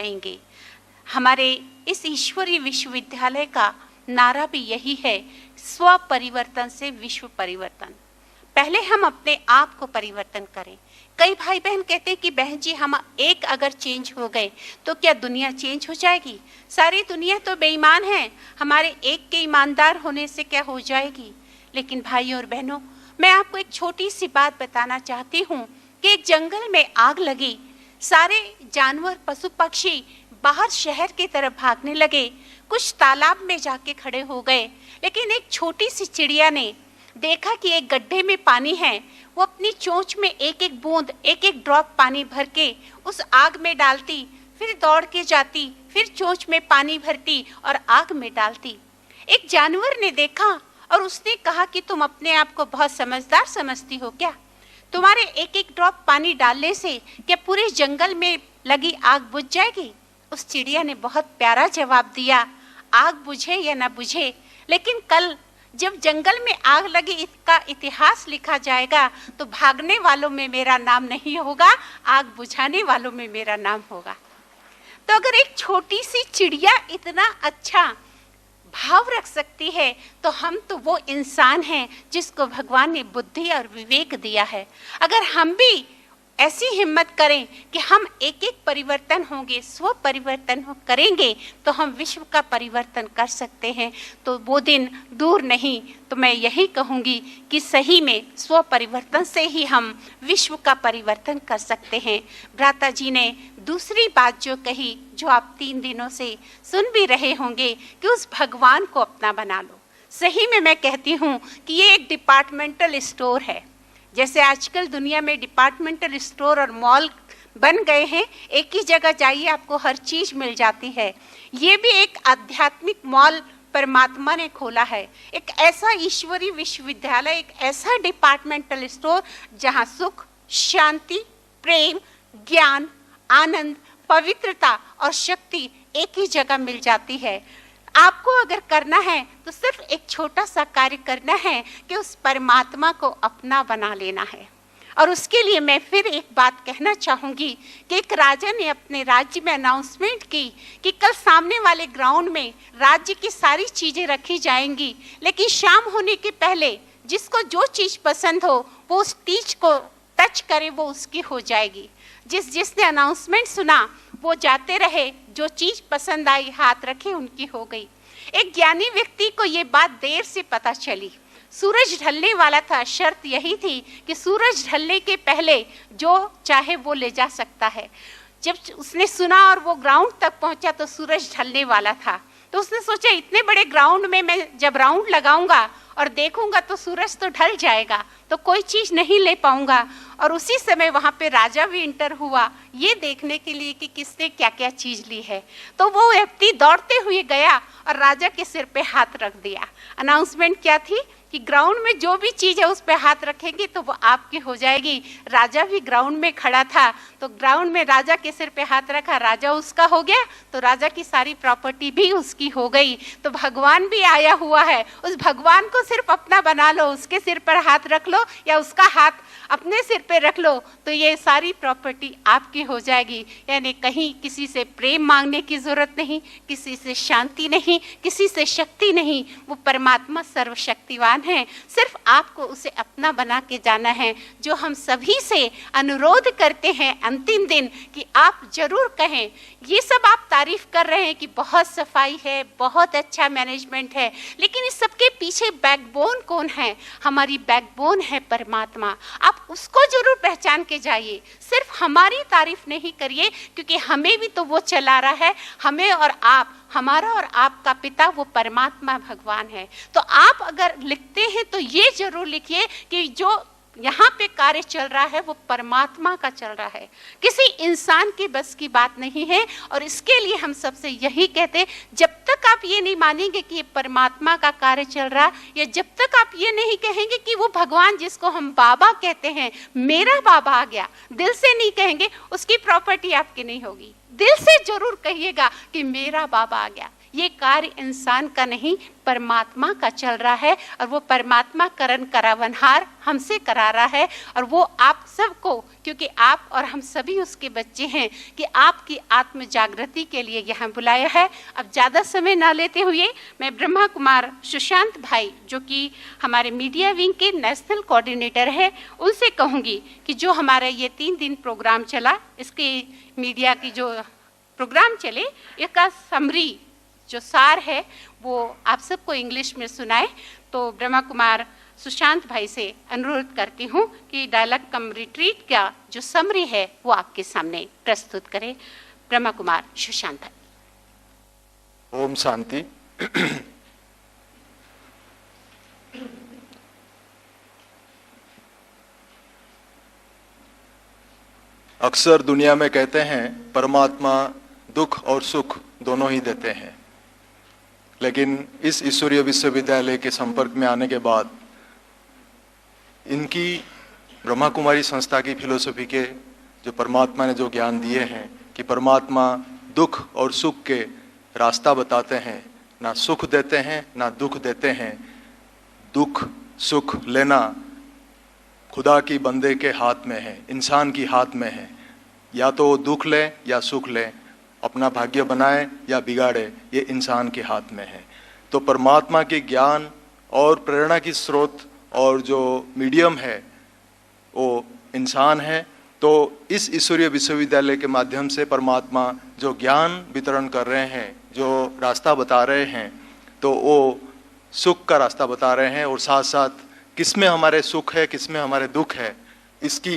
बांटेंगे। हमारे इस ईश्वरीय विश्वविद्यालय का नारा भी यही है, स्व परिवर्तन से विश्व परिवर्तन। पहले हम अपने आप को परिवर्तन करें। कई भाई बहन कहते हैं कि बहन जी हम एक अगर चेंज हो गए तो क्या दुनिया चेंज हो जाएगी? सारी दुनिया तो बेईमान है, हमारे एक के ईमानदार होने से क्या हो जाएगी? लेकिन भाइयों और बहनों, मैं आपको एक छोटी सी बात बताना चाहती हूँ कि एक जंगल में आग लगी, सारे जानवर पशु पक्षी बाहर शहर की तरफ भागने लगे, कुछ तालाब में जाके खड़े हो गए। लेकिन एक छोटी सी चिड़िया ने देखा कि एक गड्ढे में पानी है, वो अपनी चोंच में एक एक बूंद, एक एक ड्रॉप पानी भर के उस आग में डालती, फिर दौड़ के जाती, फिर चोंच में पानी भरती और आग में डालती। एक जानवर ने देखा और उसने कहा कि तुम अपने आप को बहुत समझदार समझती हो क्या? तुम्हारे एक एक ड्रॉप पानी डालने से क्या पूरे जंगल में लगी आग बुझ जाएगी? उस चिड़िया ने बहुत प्यारा जवाब दिया, आग बुझे या ना बुझे, लेकिन कल जब जंगल में आग लगी इसका इतिहास लिखा जाएगा तो भागने वालों में मेरा नाम नहीं होगा, आग बुझाने वालों में मेरा नाम होगा। तो अगर एक छोटी सी चिड़िया इतना अच्छा भाव रख सकती है तो हम तो वो इंसान हैं जिसको भगवान ने बुद्धि और विवेक दिया है। अगर हम भी ऐसी हिम्मत करें कि हम एक एक परिवर्तन होंगे, स्व परिवर्तन करेंगे तो हम विश्व का परिवर्तन कर सकते हैं। तो वो दिन दूर नहीं। तो मैं यही कहूँगी कि सही में स्व परिवर्तन से ही हम विश्व का परिवर्तन कर सकते हैं। भ्राता जी ने दूसरी बात जो कही, जो आप 3 दिनों से सुन भी रहे होंगे, कि उस भगवान को अपना बना लो। सही में मैं कहती हूँ कि ये एक डिपार्टमेंटल स्टोर है। जैसे आजकल दुनिया में डिपार्टमेंटल स्टोर और मॉल बन गए हैं, एक ही जगह जाइए आपको हर चीज मिल जाती है। ये भी एक आध्यात्मिक मॉल परमात्मा ने खोला है, एक ऐसा ईश्वरीय विश्वविद्यालय, एक ऐसा डिपार्टमेंटल स्टोर जहां सुख, शांति, प्रेम, ज्ञान, आनंद, पवित्रता और शक्ति एक ही जगह मिल जाती है। आपको अगर करना है तो सिर्फ एक छोटा सा कार्य करना है कि उस परमात्मा को अपना बना लेना है। और उसके लिए मैं फिर एक बात कहना चाहूँगी कि एक राजा ने अपने राज्य में अनाउंसमेंट की कि कल सामने वाले ग्राउंड में राज्य की सारी चीज़ें रखी जाएंगी, लेकिन शाम होने के पहले जिसको जो चीज़ पसंद हो वो उस चीज को टच करे, वो उसकी हो जाएगी। जिसने अनाउंसमेंट सुना वो जाते रहे, जो चीज पसंद आई हाथ रखे उनकी हो गई। एक ज्ञानी व्यक्ति को ये बात देर से पता चली, सूरज ढलने वाला था, शर्त यही थी कि सूरज ढलने के पहले जो चाहे वो ले जा सकता है। जब उसने सुना और वो ग्राउंड तक पहुंचा तो सूरज ढलने वाला था, तो उसने सोचा इतने बड़े ग्राउंड में मैं जब राउंड लगाऊंगा और देखूंगा तो सूरज तो ढल जाएगा, तो कोई चीज नहीं ले पाऊंगा। और उसी समय वहां पे राजा भी इंटर हुआ ये देखने के लिए कि किसने क्या क्या चीज ली है। तो वो व्यक्ति दौड़ते हुए गया और राजा के सिर पे हाथ रख दिया। अनाउंसमेंट क्या थी कि ग्राउंड में जो भी चीज है उस पे हाथ रखेंगे तो वो आपकी हो जाएगी। राजा भी ग्राउंड में खड़ा था, तो ग्राउंड में राजा के सिर पे हाथ रखा, राजा उसका हो गया, तो राजा की सारी प्रॉपर्टी भी उसकी हो गई। तो भगवान भी आया हुआ है, उस भगवान को सिर्फ अपना बना लो, उसके सिर पर हाथ रख लो या उसका हाथ अपने सिर पे रख लो तो ये सारी प्रॉपर्टी आपकी हो जाएगी। यानी कहीं किसी से प्रेम मांगने की जरूरत नहीं, किसी से शांति नहीं, किसी से शक्ति नहीं। वो परमात्मा सर्वशक्तिवान है, सिर्फ आपको उसे अपना बना के जाना है। जो हम सभी से अनुरोध करते हैं अंतिम दिन कि आप जरूर कहें। ये सब आप तारीफ कर रहे हैं कि बहुत सफाई है, बहुत अच्छा मैनेजमेंट है, लेकिन इस सबके पीछे बैकबोन कौन है? हमारी बैकबोन है परमात्मा। आप उसको जरूर पहचान के जाइए, सिर्फ हमारी तारीफ नहीं करिए, क्योंकि हमें भी तो वो चला रहा है। हमें और आप, हमारा और आपका पिता वो परमात्मा भगवान है। तो आप अगर लिखते हैं तो ये जरूर लिखिए कि जो यहाँ पे कार्य चल रहा है वो परमात्मा का चल रहा है, किसी इंसान की बस की बात नहीं है। और इसके लिए हम सबसे यही कहते हैं, जब तक आप ये नहीं मानेंगे कि ये परमात्मा का कार्य चल रहा, या जब तक आप ये नहीं कहेंगे कि वो भगवान जिसको हम बाबा कहते हैं, मेरा बाबा आ गया, दिल से नहीं कहेंगे, उसकी प्रॉपर्टी आपकी नहीं होगी। दिल से जरूर कहिएगा कि मेरा बाबा आ गया। ये कार्य इंसान का नहीं, परमात्मा का चल रहा है, और वो परमात्मा करण करावनहार हमसे करा रहा है। और वो आप सबको, क्योंकि आप और हम सभी उसके बच्चे हैं, कि आपकी आत्म जागृति के लिए यहाँ बुलाया है। अब ज़्यादा समय ना लेते हुए मैं ब्रह्मा कुमार सुशांत भाई, जो कि हमारे मीडिया विंग के नेशनल कोऑर्डिनेटर है, उनसे कहूँगी कि जो हमारा ये 3 दिन प्रोग्राम चला, इसके मीडिया की जो प्रोग्राम चले, इसका समरी जो सार है वो आप सबको इंग्लिश में सुनाए। तो ब्रह्मा कुमार सुशांत भाई से अनुरोध करती हूँ कि डायलॉग कम रिट्रीट का जो समरी है वो आपके सामने प्रस्तुत करें। ब्रह्मा कुमार सुशांत भाई। ओम शांति। अक्सर दुनिया में कहते हैं परमात्मा दुख और सुख दोनों ही देते हैं, लेकिन इस ईश्वरीय विश्वविद्यालय के संपर्क में आने के बाद इनकी ब्रह्मा कुमारी संस्था की फिलोसफी के जो परमात्मा ने जो ज्ञान दिए हैं कि परमात्मा दुख और सुख के रास्ता बताते हैं, ना सुख देते हैं ना दुख देते हैं। दुख सुख लेना खुदा की बंदे के हाथ में है, इंसान की हाथ में है। या तो वो दुख ले या सुख ले, अपना भाग्य बनाए या बिगाड़े, ये इंसान के हाथ में है। तो परमात्मा के ज्ञान और प्रेरणा की स्रोत और जो मीडियम है वो इंसान है। तो इस ईश्वरीय विश्वविद्यालय के माध्यम से परमात्मा जो ज्ञान वितरण कर रहे हैं, जो रास्ता बता रहे हैं, तो वो सुख का रास्ता बता रहे हैं, और साथ साथ किसमें हमारे सुख है किसमें हमारे दुख है इसकी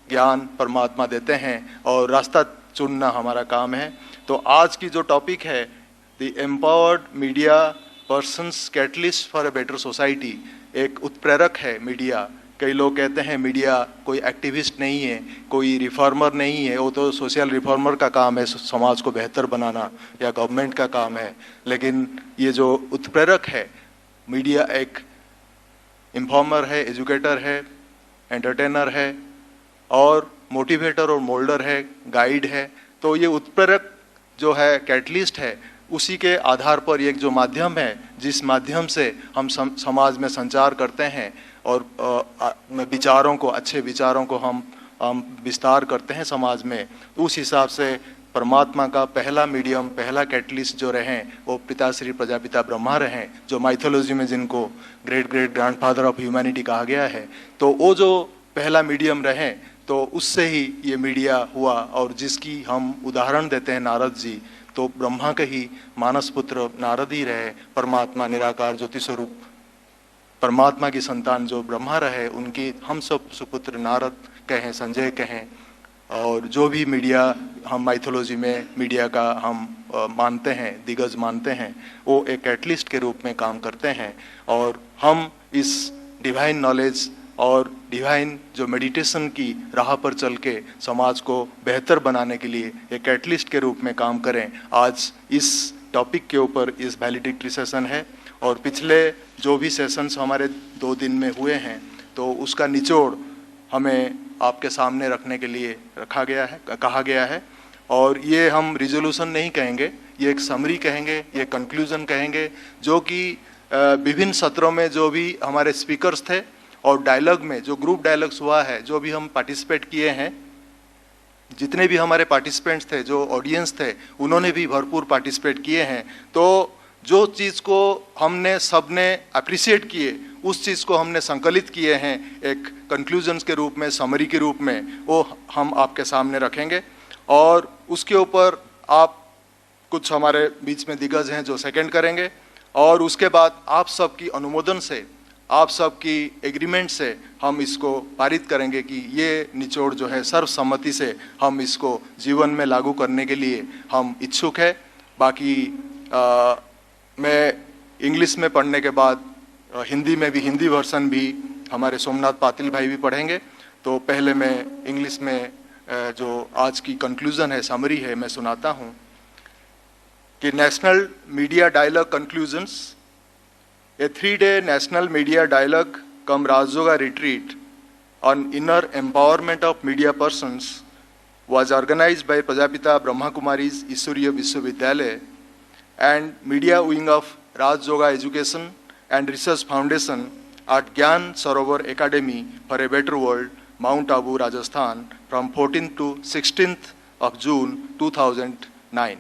ज्ञान परमात्मा देते हैं, और रास्ता चुनना हमारा काम है। तो आज की जो टॉपिक है the empowered media persons catalyst for a better society, एक उत्प्रेरक है मीडिया। कई लोग कहते हैं मीडिया कोई एक्टिविस्ट नहीं है, कोई रिफॉर्मर नहीं है, वो तो सोशल रिफॉर्मर का काम है समाज को बेहतर बनाना, या गवर्नमेंट का काम है। लेकिन ये जो उत्प्रेरक है मीडिया, एक इन्फॉर्मर है, एजुकेटर है, एंटरटेनर है, और मोटिवेटर और मोल्डर है, गाइड है। तो ये उत्प्रेरक जो है, कैटलिस्ट है, उसी के आधार पर एक जो माध्यम है जिस माध्यम से हम समाज में संचार करते हैं और विचारों को, अच्छे विचारों को हम विस्तार करते हैं समाज में। उस हिसाब से परमात्मा का पहला मीडियम, पहला कैटलिस्ट जो रहे वो पिताश्री प्रजापिता ब्रह्मा रहे, जो माइथोलॉजी में जिनको great great grandfather of humanity कहा गया है। तो वो जो पहला मीडियम रहे, तो उससे ही ये मीडिया हुआ। और जिसकी हम उदाहरण देते हैं नारद जी, तो ब्रह्मा के ही मानस पुत्र नारद ही रहे। परमात्मा निराकार ज्योति स्वरूप परमात्मा की संतान जो ब्रह्मा रहे, उनकी हम सब सुपुत्र नारद कहें, संजय कहें, और जो भी मीडिया हम माइथोलॉजी में मीडिया का हम मानते हैं, दिग्गज मानते हैं, वो एक कैटलिस्ट के रूप में काम करते हैं। और हम इस डिवाइन नॉलेज और डिवाइन जो मेडिटेशन की राह पर चल के समाज को बेहतर बनाने के लिए एक कैटलिस्ट के रूप में काम करें। आज इस टॉपिक के ऊपर इस वैलिडिक्टरी सेशन है, और पिछले जो भी सेशंस हमारे 2 दिन में हुए हैं, तो उसका निचोड़ हमें आपके सामने रखने के लिए रखा गया है, कहा गया है। और ये हम रिजोल्यूशन नहीं कहेंगे, ये एक समरी कहेंगे, ये कंक्लूजन कहेंगे, जो कि विभिन्न सत्रों में जो भी हमारे स्पीकर्स थे और डायलॉग में जो ग्रुप डायलॉग्स हुआ है, जो भी हम पार्टिसिपेट किए हैं, जितने भी हमारे पार्टिसिपेंट्स थे, जो ऑडियंस थे, उन्होंने भी भरपूर पार्टिसिपेट किए हैं। तो जो चीज़ को हमने सबने अप्रिशिएट किए, उस चीज़ को हमने संकलित किए हैं एक कंक्लूजन्स के रूप में, समरी के रूप में, वो हम आपके सामने रखेंगे। और उसके ऊपर आप, कुछ हमारे बीच में दिग्गज हैं जो सेकंड करेंगे, और उसके बाद आप सबकी अनुमोदन से, आप सबकी एग्रीमेंट से हम इसको पारित करेंगे कि ये निचोड़ जो है सर्वसम्मति से हम इसको जीवन में लागू करने के लिए हम इच्छुक है। बाकी मैं इंग्लिश में पढ़ने के बाद हिंदी में भी, हिंदी वर्सन भी हमारे सोमनाथ पातिल भाई भी पढ़ेंगे। तो पहले मैं इंग्लिश में जो आज की कंक्लूजन है, समरी है, मैं सुनाता हूँ कि national media dialogue conclusions. A 3-day national media dialogue cum Raj Yoga retreat on inner empowerment of media persons was organized by Prajapita Brahma Kumari's Ishwariya Vishwavidyalaya and media wing of Raj Yoga Education and Research Foundation at Gyan Sarovar Academy for a Better World, Mount Abu, Rajasthan, from 14th to 16th of June 2009.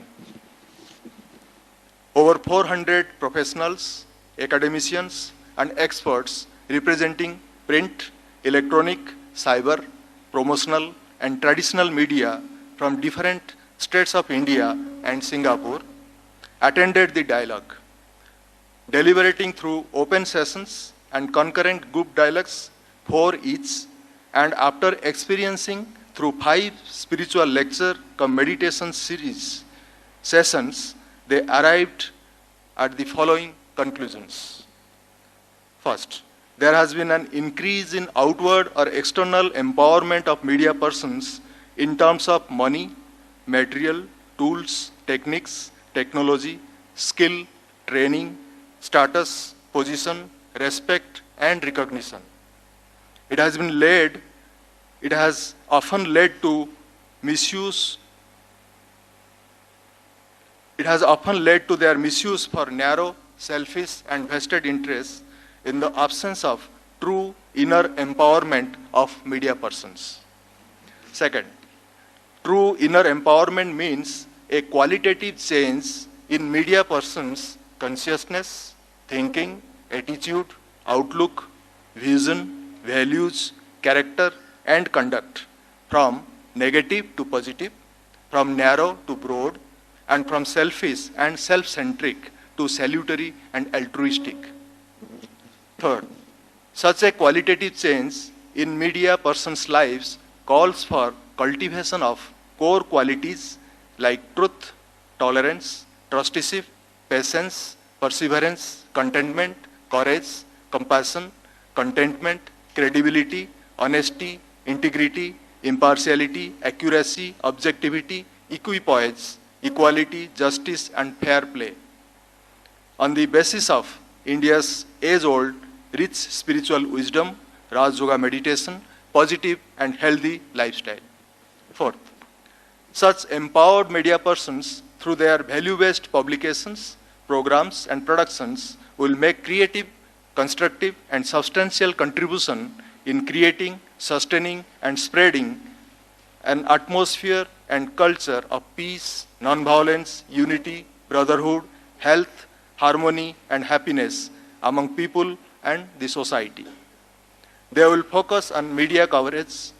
Over 400 professionals, academicians, and experts representing print, electronic, cyber, promotional, and traditional media from different states of India and Singapore attended the dialogue, deliberating through open sessions and concurrent group dialogues, 4 each, and after experiencing through 5 spiritual lecture cum meditation series sessions, they arrived at the following conclusions. First, there has been an increase in outward or external empowerment of media persons in terms of money, material, tools, techniques, technology, skill, training, status, position, respect, and recognition. It has often led to misuse. It has often led to their misuse for narrow, selfish, and vested interests in the absence of true inner empowerment of media persons. Second, true inner empowerment means a qualitative change in media persons' consciousness, thinking, attitude, outlook, vision, values, character, and conduct from negative to positive, from narrow to broad, and from selfish and self-centric to salutary and altruistic. Third, such a qualitative change in media persons' lives calls for cultivation of core qualities like truth, tolerance, trusteeship, patience, perseverance, contentment, courage, compassion, contentment, credibility, honesty, integrity, impartiality, accuracy, objectivity, equipoise, equality, justice, and fair play. On the basis of India's age-old rich spiritual wisdom, Raj Yoga meditation, positive and healthy lifestyle. Fourth, such empowered media persons through their value-based publications, programs, and productions will make creative, constructive, and substantial contribution in creating, sustaining, and spreading an atmosphere and culture of peace, non-violence, unity, brotherhood, health, harmony, and happiness among people and the society. They will focus on media coverage,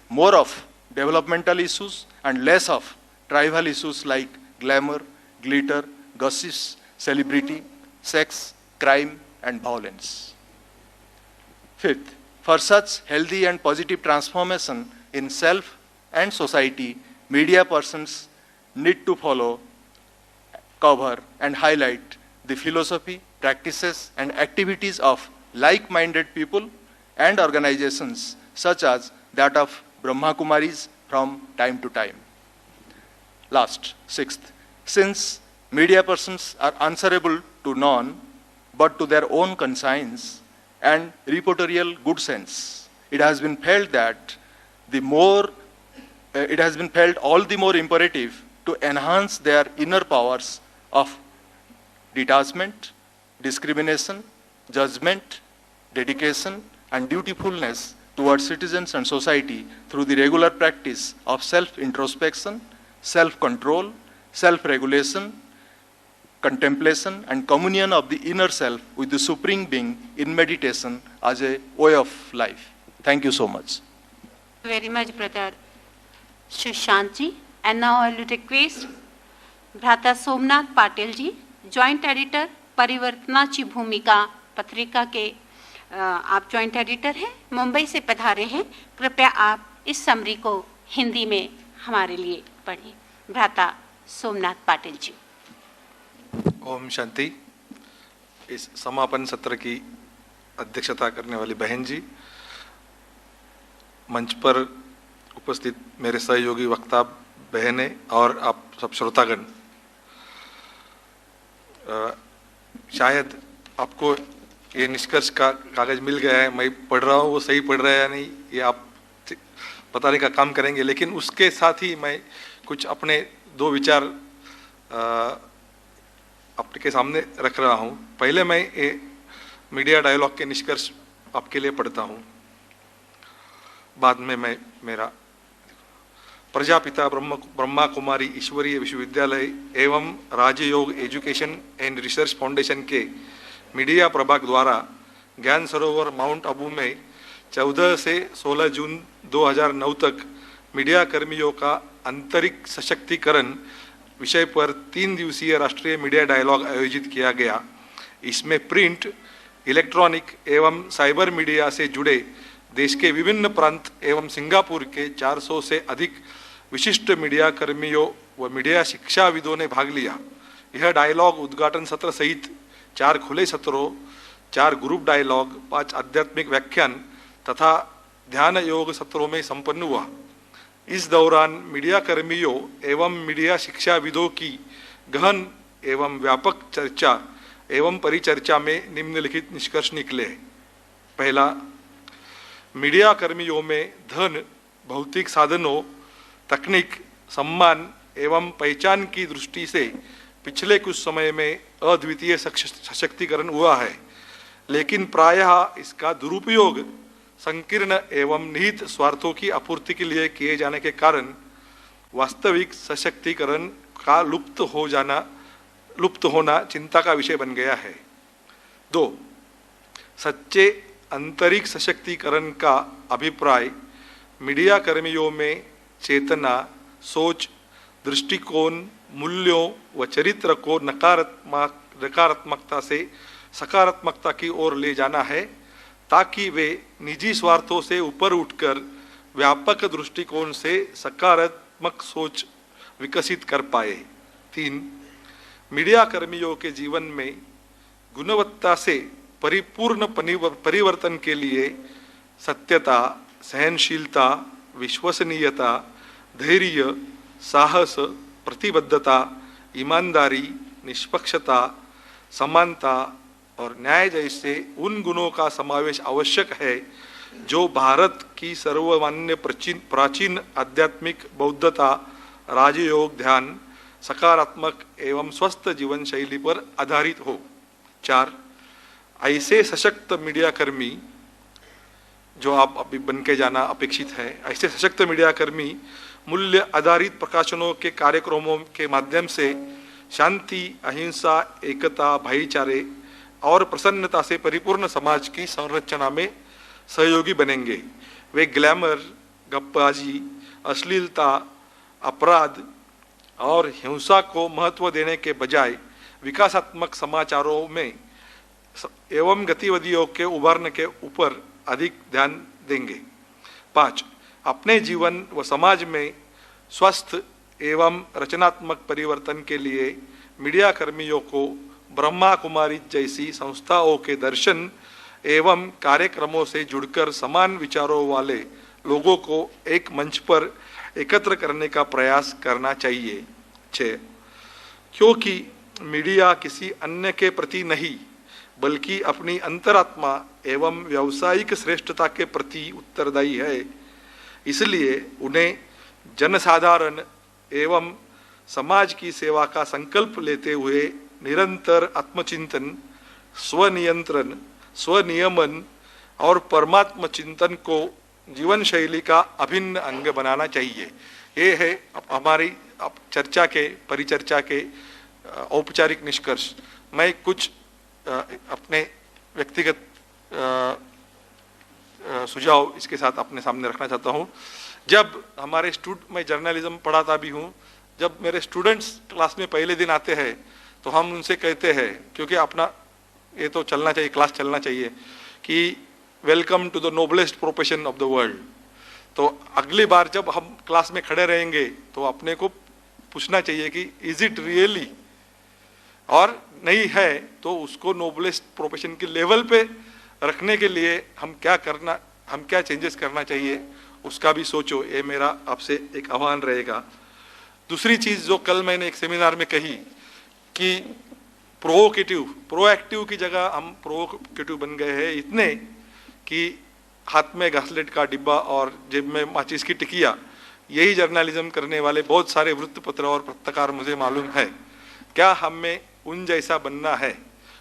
more of developmental issues and less of trivial issues like glamour, glitter, gossips, celebrity, sex, crime, and violence. Fifth, for such healthy and positive transformation in self and society, media persons need to follow, cover, and highlight the philosophy, practices, and activities of like-minded people and organizations such as that of Brahma Kumaris from time to time. Last, sixth, since media persons are answerable to none but to their own conscience and reportorial good sense, it has been felt all the more imperative to enhance their inner powers of detachment, discrimination, judgment, dedication, and dutifulness towards citizens and society through the regular practice of self-introspection, self-control, self-regulation, contemplation, and communion of the inner self with the Supreme Being in meditation as a way of life. Thank you so much. Very much, Brother Sushant ji. And now I will request Bhrata Somnath Patil ji, Joint Editor, परिवर्तनाची भूमिका पत्रिका के आप joint editor हैं, मुंबई से पधारे हैं। कृपया आप इस समरी को हिंदी में हमारे लिए पढ़िए। भ्राता सोमनाथ पाटिल जी। ओम शांति। इस समापन सत्र की अध्यक्षता करने वाली बहन जी, मंच पर उपस्थित मेरे सहयोगी वक्ता बहनें और आप सब श्रोतागण, शायद आपको ये निष्कर्ष का कागज मिल गया है, मैं पढ़ रहा हूँ वो सही पढ़ रहा है या नहीं ये आप बताने का काम करेंगे, लेकिन उसके साथ ही मैं कुछ अपने 2 विचार आपके सामने रख रहा हूं। पहले मैं ये मीडिया डायलॉग के निष्कर्ष आपके लिए पढ़ता हूं, बाद में मैं मेरा प्रजापिता ब्रह्मा कुमारी ईश्वरीय विश्वविद्यालय एवं राजयोग एजुकेशन एंड रिसर्च फाउंडेशन के मीडिया प्रभाग द्वारा ज्ञान सरोवर माउंट आबू में 14 से 16 जून 2009 तक मीडिया कर्मियों का आंतरिक सशक्तिकरण विषय पर 3 दिवसीय राष्ट्रीय मीडिया डायलॉग आयोजित किया गया। इसमें प्रिंट, इलेक्ट्रॉनिक एवं साइबर मीडिया से जुड़े देश के विभिन्न प्रांत एवं सिंगापुर के 400 से अधिक विशिष्ट मीडिया कर्मियों व मीडिया शिक्षाविदों ने भाग लिया। यह डायलॉग उद्घाटन सत्र सहित 4 खुले सत्रों, 4 ग्रुप डायलॉग, 5 आध्यात्मिक व्याख्यान तथा ध्यान योग सत्रों में संपन्न हुआ। इस दौरान मीडिया कर्मियों एवं मीडिया शिक्षाविदों की गहन एवं व्यापक चर्चा एवं परिचर्चा में निम्नलिखित निष्कर्ष निकले। पहला, मीडिया कर्मियों में धन, भौतिक साधनों, तकनीक, सम्मान एवं पहचान की दृष्टि से पिछले कुछ समय में अद्वितीय सशक्तिकरण हुआ है, लेकिन प्रायः इसका दुरुपयोग संकीर्ण एवं निहित स्वार्थों की आपूर्ति के लिए किए जाने के कारण वास्तविक सशक्तिकरण का लुप्त होना चिंता का विषय बन गया है। 2, सच्चे आंतरिक सशक्तिकरण का अभिप्राय मीडिया कर्मियों में चेतना, सोच, दृष्टिकोण, मूल्यों व चरित्र को नकारात्मकता से सकारात्मकता की ओर ले जाना है, ताकि वे निजी स्वार्थों से ऊपर उठकर व्यापक दृष्टिकोण से सकारात्मक सोच विकसित कर पाए। 3, मीडिया कर्मियों के जीवन में गुणवत्ता से परिपूर्ण परिवर्तन के लिए सत्यता, सहनशीलता, विश्वसनीयता, धैर्य, साहस, प्रतिबद्धता, ईमानदारी, निष्पक्षता, समानता और न्याय जैसे उन गुणों का समावेश आवश्यक है जो भारत की सर्वमान्य प्राचीन आध्यात्मिक बौद्धता, राजयोग, ध्यान, सकारात्मक एवं स्वस्थ जीवन शैली पर आधारित हो। 4, ऐसे सशक्त मीडिया कर्मी जो आप अभी बन के जाना अपेक्षित है, ऐसे सशक्त मीडिया कर्मी मूल्य आधारित प्रकाशनों के कार्यक्रमों के माध्यम से शांति, अहिंसा, एकता, भाईचारे और प्रसन्नता से परिपूर्ण समाज की संरचना में सहयोगी बनेंगे। वे ग्लैमर, गप्पाजी, अश्लीलता, अपराध और हिंसा को महत्व देने के बजाय विकासात्मक समाचारों में एवं गतिविधियों के उभारने के ऊपर अधिक ध्यान देंगे। 5, अपने जीवन व समाज में स्वस्थ एवं रचनात्मक परिवर्तन के लिए मीडिया कर्मियों को ब्रह्मा कुमारी जैसी संस्थाओं के दर्शन एवं कार्यक्रमों से जुड़कर समान विचारों वाले लोगों को एक मंच पर एकत्र करने का प्रयास करना चाहिए। 6, क्योंकि मीडिया किसी अन्य के प्रति नहीं बल्कि अपनी अंतरात्मा एवं व्यावसायिक श्रेष्ठता के प्रति उत्तरदायी है, इसलिए उन्हें जनसाधारण एवं समाज की सेवा का संकल्प लेते हुए निरंतर आत्मचिंतन, स्वनियंत्रण, स्वनियमन और परमात्म चिंतन को जीवन शैली का अभिन्न अंग बनाना चाहिए। ये है हमारी चर्चा के परिचर्चा के औपचारिक निष्कर्ष। मैं कुछ अपने व्यक्तिगत सुझाव इसके साथ अपने सामने रखना चाहता हूँ। जब हमारे मैं जर्नलिज्म पढ़ाता भी हूँ, जब मेरे स्टूडेंट्स क्लास में पहले दिन आते हैं तो हम उनसे कहते हैं, क्योंकि अपना ये तो चलना चाहिए, क्लास चलना चाहिए कि welcome to the noblest profession of the world. तो अगली बार जब हम क्लास में खड़े रहेंगे तो अपने को पूछना चाहिए कि इज इट रियली, और नहीं है तो उसको नोबलेस्ट प्रोफेशन के लेवल पे रखने के लिए हम क्या चेंजेस करना चाहिए उसका भी सोचो। ये मेरा आपसे एक आह्वान रहेगा। दूसरी चीज जो कल मैंने एक सेमिनार में कही कि प्रोएक्टिव की जगह हम प्रोवोकेटिव बन गए हैं इतने कि हाथ में घासलेट का डिब्बा और जेब में माचिस की टिकिया, यही जर्नलिज्म करने वाले बहुत सारे वृत्तपत्र और पत्रकार मुझे मालूम है। क्या हम में उन जैसा बनना है।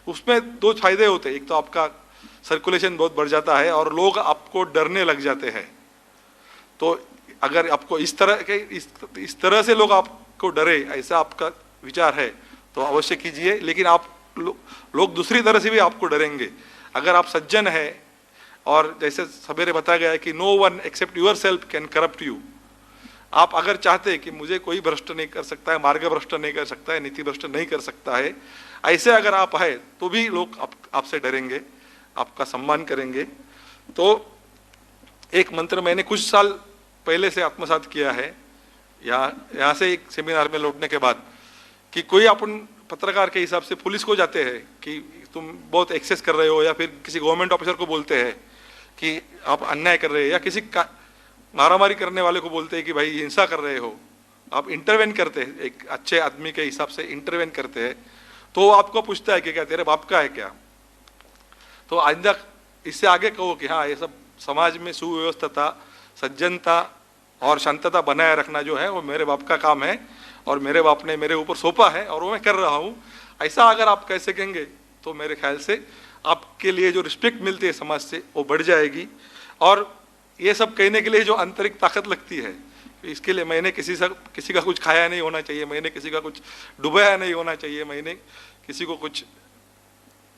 उसमें दो फायदे होते हैं, एक तो आपका सर्कुलेशन बहुत बढ़ जाता है और लोग आपको डरने लग जाते हैं। तो अगर आपको इस तरह तरह से लोग आपको डरे, ऐसा आपका विचार है तो अवश्य कीजिए, लेकिन आप लोग दूसरी तरह से भी आपको डरेंगे। अगर आप सज्जन है और जैसे सवेरे बताया गया है कि no one except yourself can corrupt you, आप अगर चाहते हैं कि मुझे कोई भ्रष्ट नहीं कर सकता है, मार्ग भ्रष्ट नहीं कर सकता है, नीति भ्रष्ट नहीं कर सकता है, ऐसे अगर आप है तो भी लोग आपसे डरेंगे, आपका सम्मान करेंगे। तो एक मंत्र मैंने कुछ साल पहले से आत्मसात किया है यहाँ से एक सेमिनार में लौटने के बाद, कि कोई अपन पत्रकार के हिसाब से पुलिस को जाते हैं कि तुम बहुत एक्सेस कर रहे हो, या फिर किसी गवर्नमेंट ऑफिसर को बोलते हैं कि आप अन्याय कर रहे हैं, या किसी का मारामारी करने वाले को बोलते हैं कि भाई हिंसा कर रहे हो, आप इंटरवेन करते हैं, एक अच्छे आदमी के हिसाब से इंटरवेन करते हैं, तो वो आपको पूछता है कि क्या तेरे बाप का है क्या। तो आइंदा इससे आगे कहो कि हाँ, ये सब समाज में सुव्यवस्था, सज्जनता और शांतता बनाए रखना जो है वो मेरे बाप का काम है और मेरे बाप ने मेरे ऊपर सौंपा है और वो मैं कर रहा हूँ। ऐसा अगर आप कह सकेंगे तो मेरे ख्याल से आपके लिए जो रिस्पेक्ट मिलती है समाज से वो बढ़ जाएगी। और ये सब कहने के लिए जो आंतरिक ताकत लगती है, इसके लिए मैंने किसी का कुछ खाया नहीं होना चाहिए, मैंने किसी का कुछ डुबाया नहीं होना चाहिए, मैंने किसी को कुछ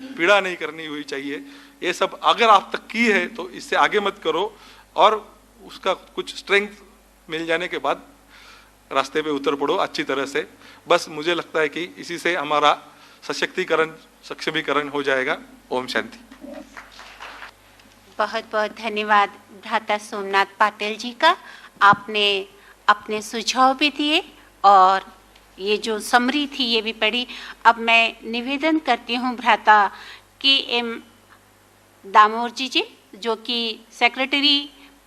पीड़ा नहीं करनी हुई चाहिए, ये सब अगर आप तक की है तो इससे आगे मत करो। और उसका कुछ स्ट्रेंथ मिल जाने के बाद रास्ते पे उतर पड़ो अच्छी तरह से। बस मुझे लगता है कि इसी से हमारा सशक्तिकरण, सक्षमीकरण हो जाएगा। ओम शांति। बहुत बहुत धन्यवाद भ्राता सोमनाथ पाटिल जी का। आपने अपने सुझाव भी दिए और ये जो समरी थी ये भी पढ़ी। अब मैं निवेदन करती हूँ भ्राता KM दामोर जी जो कि secretary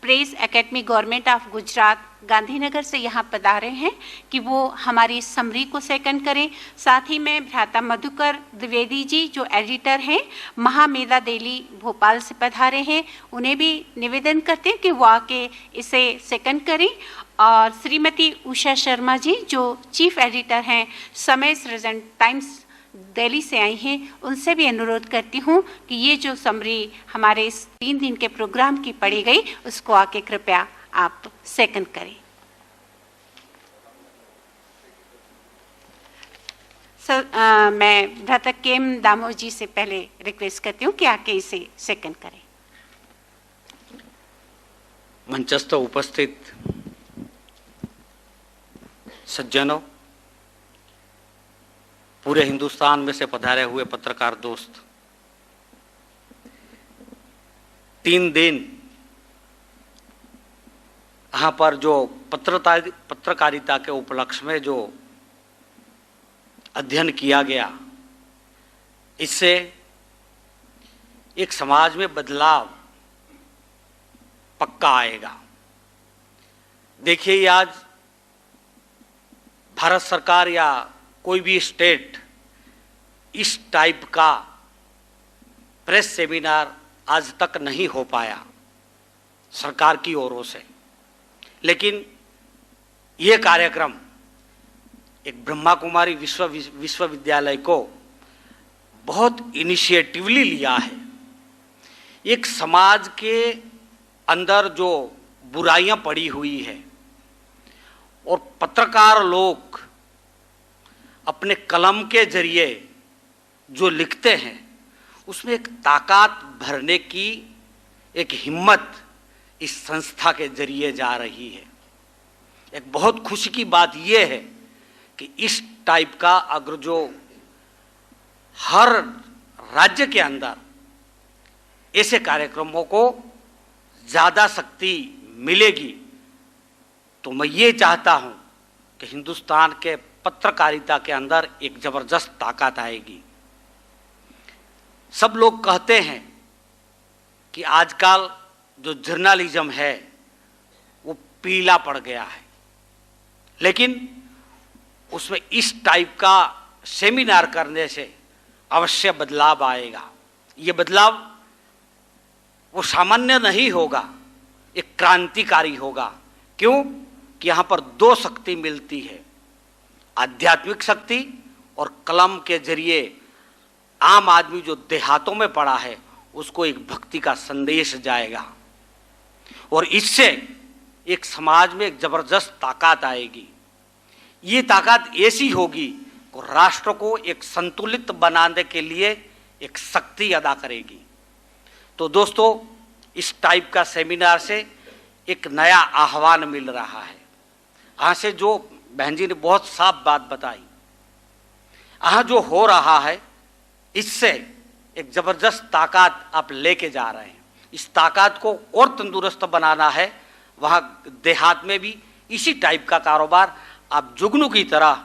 press academy government of Gujarat Gandhinagar से यहाँ पधारे हैं, कि वो हमारी समरी को सेकंड करें। साथ ही में भ्राता मधुकर द्विवेदी जी जो एडिटर हैं महामेधा डेली भोपाल से पधारे हैं, उन्हें भी निवेदन करते हैं कि वो आके इसे सेकंड करें। और श्रीमती उषा शर्मा जी जो चीफ एडिटर हैं समय सृजन टाइम्स दिल्ली से आई हैं, उनसे भी अनुरोध करती हूँ कि ये जो समरी हमारे इस 3 दिन के प्रोग्राम की पढ़ी गई उसको आके कृपया आप सेकंड करें। मैं भ्राता KM दामोर जी से पहले रिक्वेस्ट करती हूँ कि आके इसे सेकंड करें। मंचस्थ उपस्थित सज्जनों, पूरे हिंदुस्तान में से पधारे हुए पत्रकार दोस्त, 3 दिन यहाँ पर जो पत्रकारिता के उपलक्ष्य में जो अध्ययन किया गया, इससे एक समाज में बदलाव पक्का आएगा। देखिए, आज भारत सरकार या कोई भी स्टेट इस टाइप का प्रेस सेमिनार आज तक नहीं हो पाया सरकार की ओरों से, लेकिन ये कार्यक्रम एक ब्रह्मा कुमारी विश्वविद्यालय को बहुत इनिशिएटिवली लिया है। एक समाज के अंदर जो बुराइयां पड़ी हुई है और पत्रकार लोग अपने कलम के जरिए जो लिखते हैं उसमें एक ताकत भरने की एक हिम्मत इस संस्था के जरिए जा रही है। एक बहुत खुशी की बात यह है कि इस टाइप का अगर जो हर राज्य के अंदर ऐसे कार्यक्रमों को ज़्यादा शक्ति मिलेगी, तो मैं ये चाहता हूँ कि हिंदुस्तान के पत्रकारिता के अंदर एक ज़बरदस्त ताकत आएगी। सब लोग कहते हैं कि आजकल जो जर्नलिज्म है वो पीला पड़ गया है, लेकिन उसमें इस टाइप का सेमिनार करने से अवश्य बदलाव आएगा। ये बदलाव वो सामान्य नहीं होगा, एक क्रांतिकारी होगा। क्यों? कि यहाँ पर 2 शक्ति मिलती है, आध्यात्मिक शक्ति और कलम के जरिए आम आदमी जो देहातों में पड़ा है उसको एक भक्ति का संदेश जाएगा और इससे एक समाज में एक जबरदस्त ताकत आएगी। ये ताकत ऐसी होगी कि राष्ट्र को एक संतुलित बनाने के लिए एक शक्ति अदा करेगी। तो दोस्तों, इस टाइप का सेमिनार से एक नया आह्वान मिल रहा है। यहाँ से जो बहन जी ने बहुत साफ बात बताई, यहाँ जो हो रहा है इससे एक जबरदस्त ताकत आप लेके जा रहे हैं। इस ताकत को और तंदुरुस्त बनाना है। वहाँ देहात में भी इसी टाइप का कारोबार आप जुगनू की तरह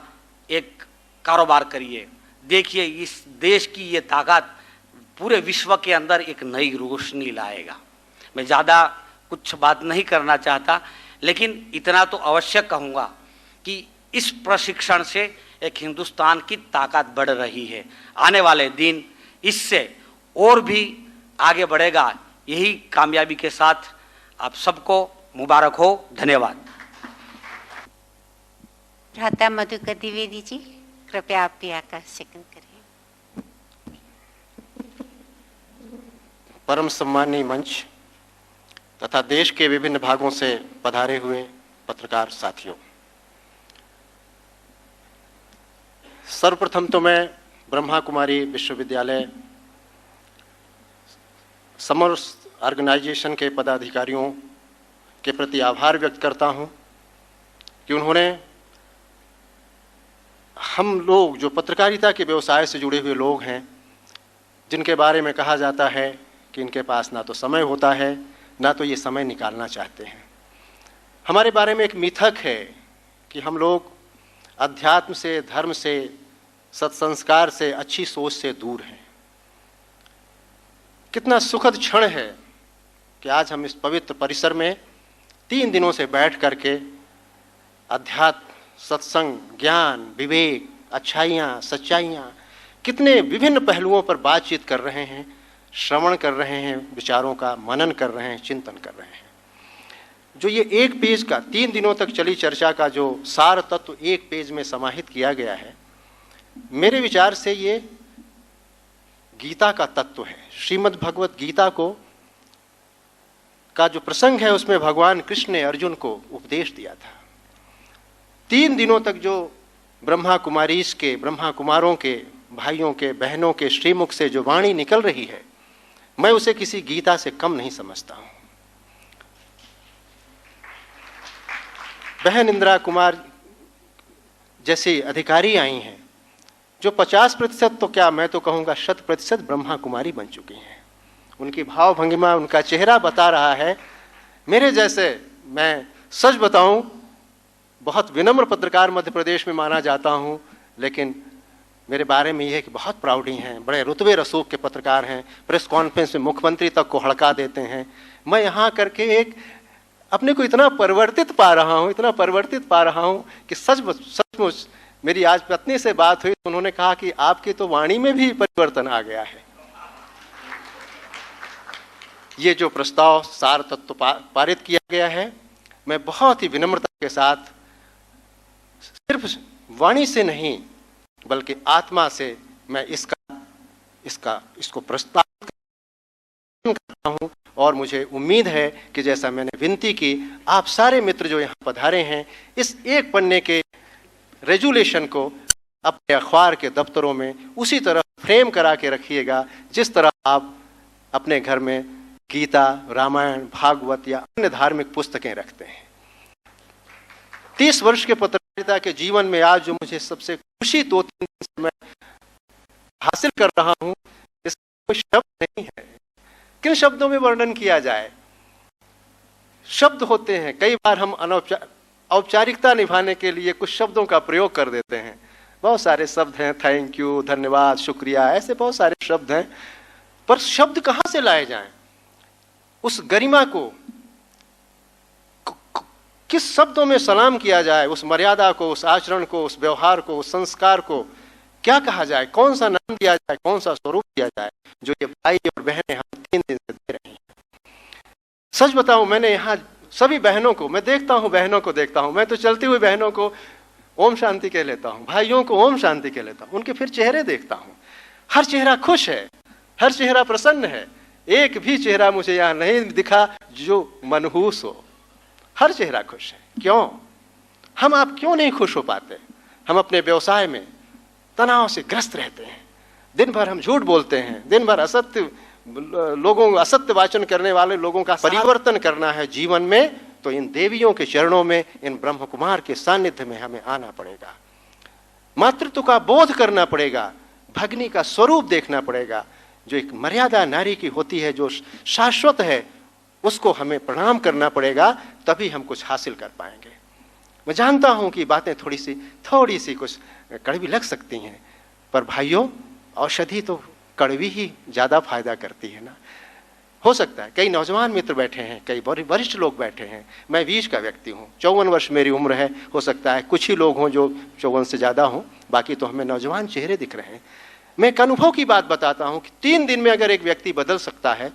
एक कारोबार करिए। देखिए, इस देश की ये ताकत पूरे विश्व के अंदर एक नई रोशनी लाएगा। मैं ज़्यादा कुछ बात नहीं करना चाहता, लेकिन इतना तो अवश्य कहूँगा कि इस प्रशिक्षण से एक हिंदुस्तान की ताकत बढ़ रही है। आने वाले दिन इससे और भी आगे बढ़ेगा। यही कामयाबी के साथ आप सबको मुबारक हो। धन्यवाद। भ्राता मधुकर द्विवेदी जी, कृपया आप भी आकर सेकंड करें। परम सम्मानीय मंच तथा देश के विभिन्न भागों से पधारे हुए पत्रकार साथियों, सर्वप्रथम तो मैं ब्रह्मा कुमारी विश्वविद्यालय समस्त ऑर्गेनाइजेशन के पदाधिकारियों के प्रति आभार व्यक्त करता हूं कि उन्होंने हम लोग जो पत्रकारिता के व्यवसाय से जुड़े हुए लोग हैं, जिनके बारे में कहा जाता है कि इनके पास ना तो समय होता है ना तो ये समय निकालना चाहते हैं, हमारे बारे में एक मिथक है कि हम लोग अध्यात्म से, धर्म से, सत्संस्कार से, अच्छी सोच से दूर हैं। कितना सुखद क्षण है कि आज हम इस पवित्र परिसर में 3 दिनों से बैठ करके अध्यात्म, सत्संग, ज्ञान, विवेक, अच्छाइयाँ, सच्चाइयाँ, कितने विभिन्न पहलुओं पर बातचीत कर रहे हैं, श्रवण कर रहे हैं, विचारों का मनन कर रहे हैं, चिंतन कर रहे हैं। जो ये एक पेज का 3 दिनों तक चली चर्चा का जो सार तत्व एक पेज में समाहित किया गया है, मेरे विचार से ये गीता का तत्व है। श्रीमद् भगवत गीता को का जो प्रसंग है उसमें भगवान कृष्ण ने अर्जुन को उपदेश दिया था। 3 दिनों तक जो ब्रह्मा कुमारीज के, ब्रह्मा कुमारों के, भाइयों के, बहनों के श्रीमुख से जो वाणी निकल रही है, मैं उसे किसी गीता से कम नहीं समझता हूं। बहन इंदिरा कुमार जैसी अधिकारी आई हैं जो 50% तो क्या, मैं तो कहूँगा 100% ब्रह्मा कुमारी बन चुकी हैं। उनकी भाव भंगिमा, उनका चेहरा बता रहा है। मेरे जैसे, मैं सच बताऊं, बहुत विनम्र पत्रकार मध्य प्रदेश में माना जाता हूं, लेकिन मेरे बारे में यह है कि बहुत प्राउडी हैं, बड़े रुतबे रसूख के पत्रकार हैं, प्रेस कॉन्फ्रेंस में मुख्यमंत्री तक को हड़का देते हैं। मैं यहाँ करके एक अपने को इतना परिवर्तित पा रहा हूँ, इतना परिवर्तित पा रहा हूँ कि सचमुच मेरी आज पत्नी से बात हुई तो उन्होंने कहा कि आपकी तो वाणी में भी परिवर्तन आ गया है। ये जो प्रस्ताव सार तत्व पारित किया गया है, मैं बहुत ही विनम्रता के साथ सिर्फ वाणी से नहीं बल्कि आत्मा से मैं इसको प्रस्तावित करता हूं और मुझे उम्मीद है कि जैसा मैंने विनती की, आप सारे मित्र जो यहाँ पधारे हैं, इस एक पन्ने के रेजुलेशन को अपने अखबार के दफ्तरों में उसी तरह फ्रेम करा के रखिएगा जिस तरह आप अपने घर में गीता, रामायण, भागवत या अन्य धार्मिक पुस्तकें रखते हैं। 30 वर्ष के पत्रकारिता के जीवन में आज जो मुझे सबसे खुशी 2-3 दिन से मैं हासिल कर रहा हूं, इसका कोई शब्द नहीं है। किन शब्दों में वर्णन किया जाए? शब्द होते हैं, कई बार हम औपचारिकता निभाने के लिए कुछ शब्दों का प्रयोग कर देते हैं। बहुत सारे शब्द हैं, थैंक यू, धन्यवाद, शुक्रिया, ऐसे बहुत सारे शब्द हैं, पर शब्द कहां से लाए जाएं? उस गरिमा को किस शब्दों में सलाम किया जाए? उस मर्यादा को, उस आचरण को, उस व्यवहार को, उस संस्कार को क्या कहा जाए? कौन सा नाम दिया जाए? कौन सा स्वरूप दिया जाए जो ये भाई और बहनें हम 3 दिन से दे रही हैं? सच बताऊं, मैंने यहाँ सभी बहनों को मैं देखता हूँ, बहनों को देखता हूँ, मैं तो चलती हुई बहनों को ओम शांति कह लेता हूँ, भाइयों को ओम शांति कह लेता हूँ, उनके फिर चेहरे देखता हूँ, हर चेहरा खुश है, हर चेहरा प्रसन्न है। एक भी चेहरा मुझे यहाँ नहीं दिखा जो मनहूस हो, हर चेहरा खुश है। क्यों? आप क्यों नहीं खुश हो पाते? हम अपने व्यवसाय में तनाव से ग्रस्त रहते हैं, दिन भर हम झूठ बोलते हैं, दिन भर असत्य वाचन करने वाले लोगों का परिवर्तन करना है जीवन में, तो इन देवियों के चरणों में, इन ब्रह्म कुमार के सानिध्य में हमें आना पड़ेगा। मातृत्व का बोध करना पड़ेगा, भगनी का स्वरूप देखना पड़ेगा, जो एक मर्यादा नारी की होती है, जो शाश्वत है, उसको हमें प्रणाम करना पड़ेगा, तभी हम कुछ हासिल कर पाएंगे। मैं जानता हूं कि बातें थोड़ी सी कुछ कड़वी लग सकती हैं, पर भाइयों, औषधि तो कड़वी ही ज्यादा फायदा करती है ना। हो सकता है कई नौजवान मित्र बैठे हैं, कई वरिष्ठ लोग बैठे हैं, मैं बीच का व्यक्ति हूँ, 54 वर्ष मेरी उम्र है, हो सकता है कुछ ही लोग हों जो 54 से ज़्यादा हों, बाकी तो हमें नौजवान चेहरे दिख रहे हैं। मैं एक अनुभव की बात बताता हूँ कि 3 दिन में अगर एक व्यक्ति बदल सकता है,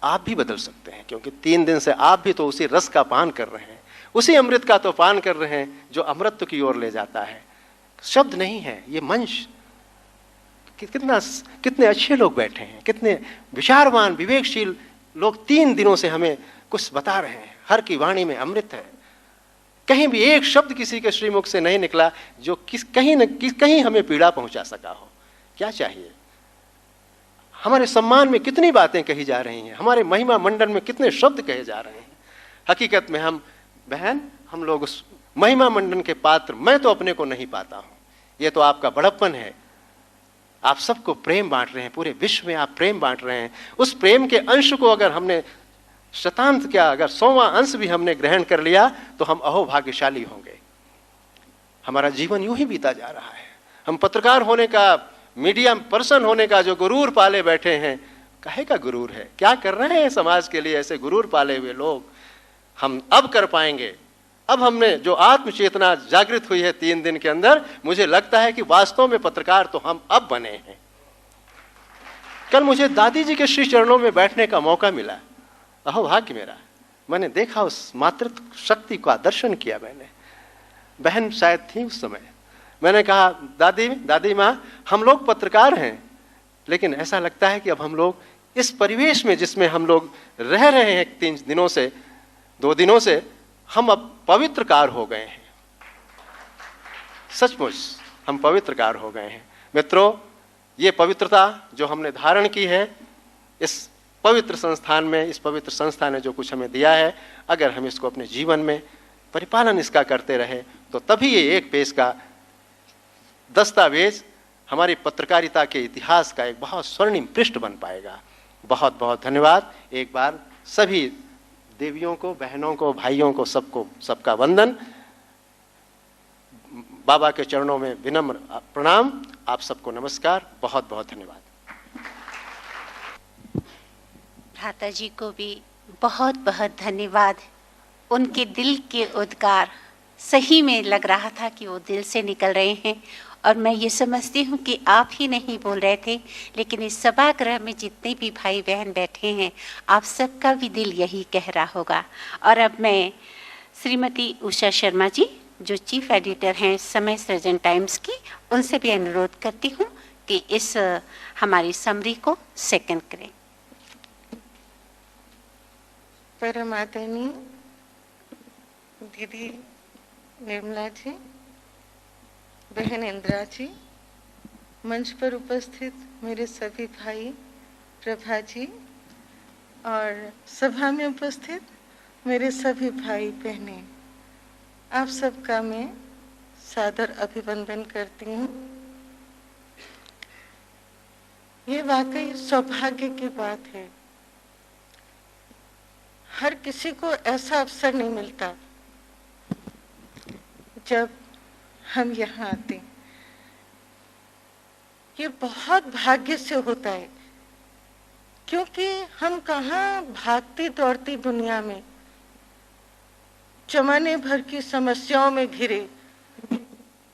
आप भी बदल सकते हैं, क्योंकि 3 दिन से आप भी तो उसी रस का पान कर रहे हैं, उसी अमृत का तो पान कर रहे हैं जो अमृत की ओर ले जाता है। शब्द नहीं है, ये मंच, कितने अच्छे लोग बैठे हैं, कितने विचारवान विवेकशील लोग 3 दिनों से हमें कुछ बता रहे हैं। हर की वाणी में अमृत है, कहीं भी एक शब्द किसी के श्रीमुख से नहीं निकला जो कहीं हमें पीड़ा पहुंचा सका हो। क्या चाहिए? हमारे सम्मान में कितनी बातें कही जा रही हैं, हमारे महिमा मंडन में कितने शब्द कहे जा रहे हैं। हकीकत में हम लोग उस महिमा मंडन के पात्र, मैं तो अपने को नहीं पाता हूं, ये तो आपका बड़प्पन है। आप सबको प्रेम बांट रहे हैं, पूरे विश्व में आप प्रेम बांट रहे हैं। उस प्रेम के अंश को अगर हमने शतांश क्या, अगर 100वां अंश भी हमने ग्रहण कर लिया तो हम अहोभाग्यशाली होंगे। हमारा जीवन यूं ही बीता जा रहा है। हम पत्रकार होने का, मीडिया पर्सन होने का जो गुरूर पाले बैठे हैं, काहे का गुरूर है? क्या कर रहे हैं समाज के लिए ऐसे गुरूर पाले हुए लोग? हम अब कर पाएंगे। अब हमने जो आत्म चेतना जागृत हुई है 3 दिन के अंदर, मुझे लगता है कि वास्तव में पत्रकार तो हम अब बने हैं। कल मुझे दादी जी के श्री चरणों में बैठने का मौका मिला, अहोभाग्य मेरा। मैंने देखा, उस मातृत्व शक्ति का दर्शन किया मैंने। बहन शायद थी उस समय। मैंने कहा, दादी माँ, हम लोग पत्रकार हैं, लेकिन ऐसा लगता है कि अब हम लोग इस परिवेश में जिसमें हम लोग रह रहे हैं 2 दिनों से, हम अब पवित्रकार हो गए हैं। सचमुच हम पवित्रकार हो गए हैं। मित्रों, ये पवित्रता जो हमने धारण की है, इस पवित्र संस्थान में, इस पवित्र संस्था ने जो कुछ हमें दिया है, अगर हम इसको अपने जीवन में परिपालन इसका करते रहे, तो तभी ये एक पेज का दस्तावेज हमारी पत्रकारिता के इतिहास का एक बहुत स्वर्णिम पृष्ठ बन पाएगा। बहुत बहुत धन्यवाद। एक बार सभी देवियों को, बहनों को, भाइयों को, सबका वंदन। बाबा के चरणों में विनम्र प्रणाम। आप सबको नमस्कार। बहुत बहुत धन्यवाद। भ्राता जी को भी बहुत बहुत धन्यवाद। उनके दिल के उद्गार सही में लग रहा था कि वो दिल से निकल रहे हैं, और मैं ये समझती हूँ कि आप ही नहीं बोल रहे थे, लेकिन इस सभागृह में जितने भी भाई बहन बैठे हैं, आप सबका भी दिल यही कह रहा होगा। और अब मैं श्रीमती उषा शर्मा जी, जो चीफ एडिटर हैं समय सृजन टाइम्स की, उनसे भी अनुरोध करती हूँ कि इस हमारी समरी को सेकंड करें। परम आदरणीय दीदी निर्मला जी, बहन इंदिरा जी, मंच पर उपस्थित मेरे सभी भाई प्रभा जी, और सभा में उपस्थित मेरे सभी भाई बहनें, आप सबका मैं सादर अभिवंदन करती हूँ। ये वाकई सौभाग्य की बात है। हर किसी को ऐसा अवसर नहीं मिलता जब हम यहाँ आते। ये बहुत भाग्य से होता है, क्योंकि हम कहाँ भागती दौड़ती दुनिया में जमाने भर की समस्याओं में घिरे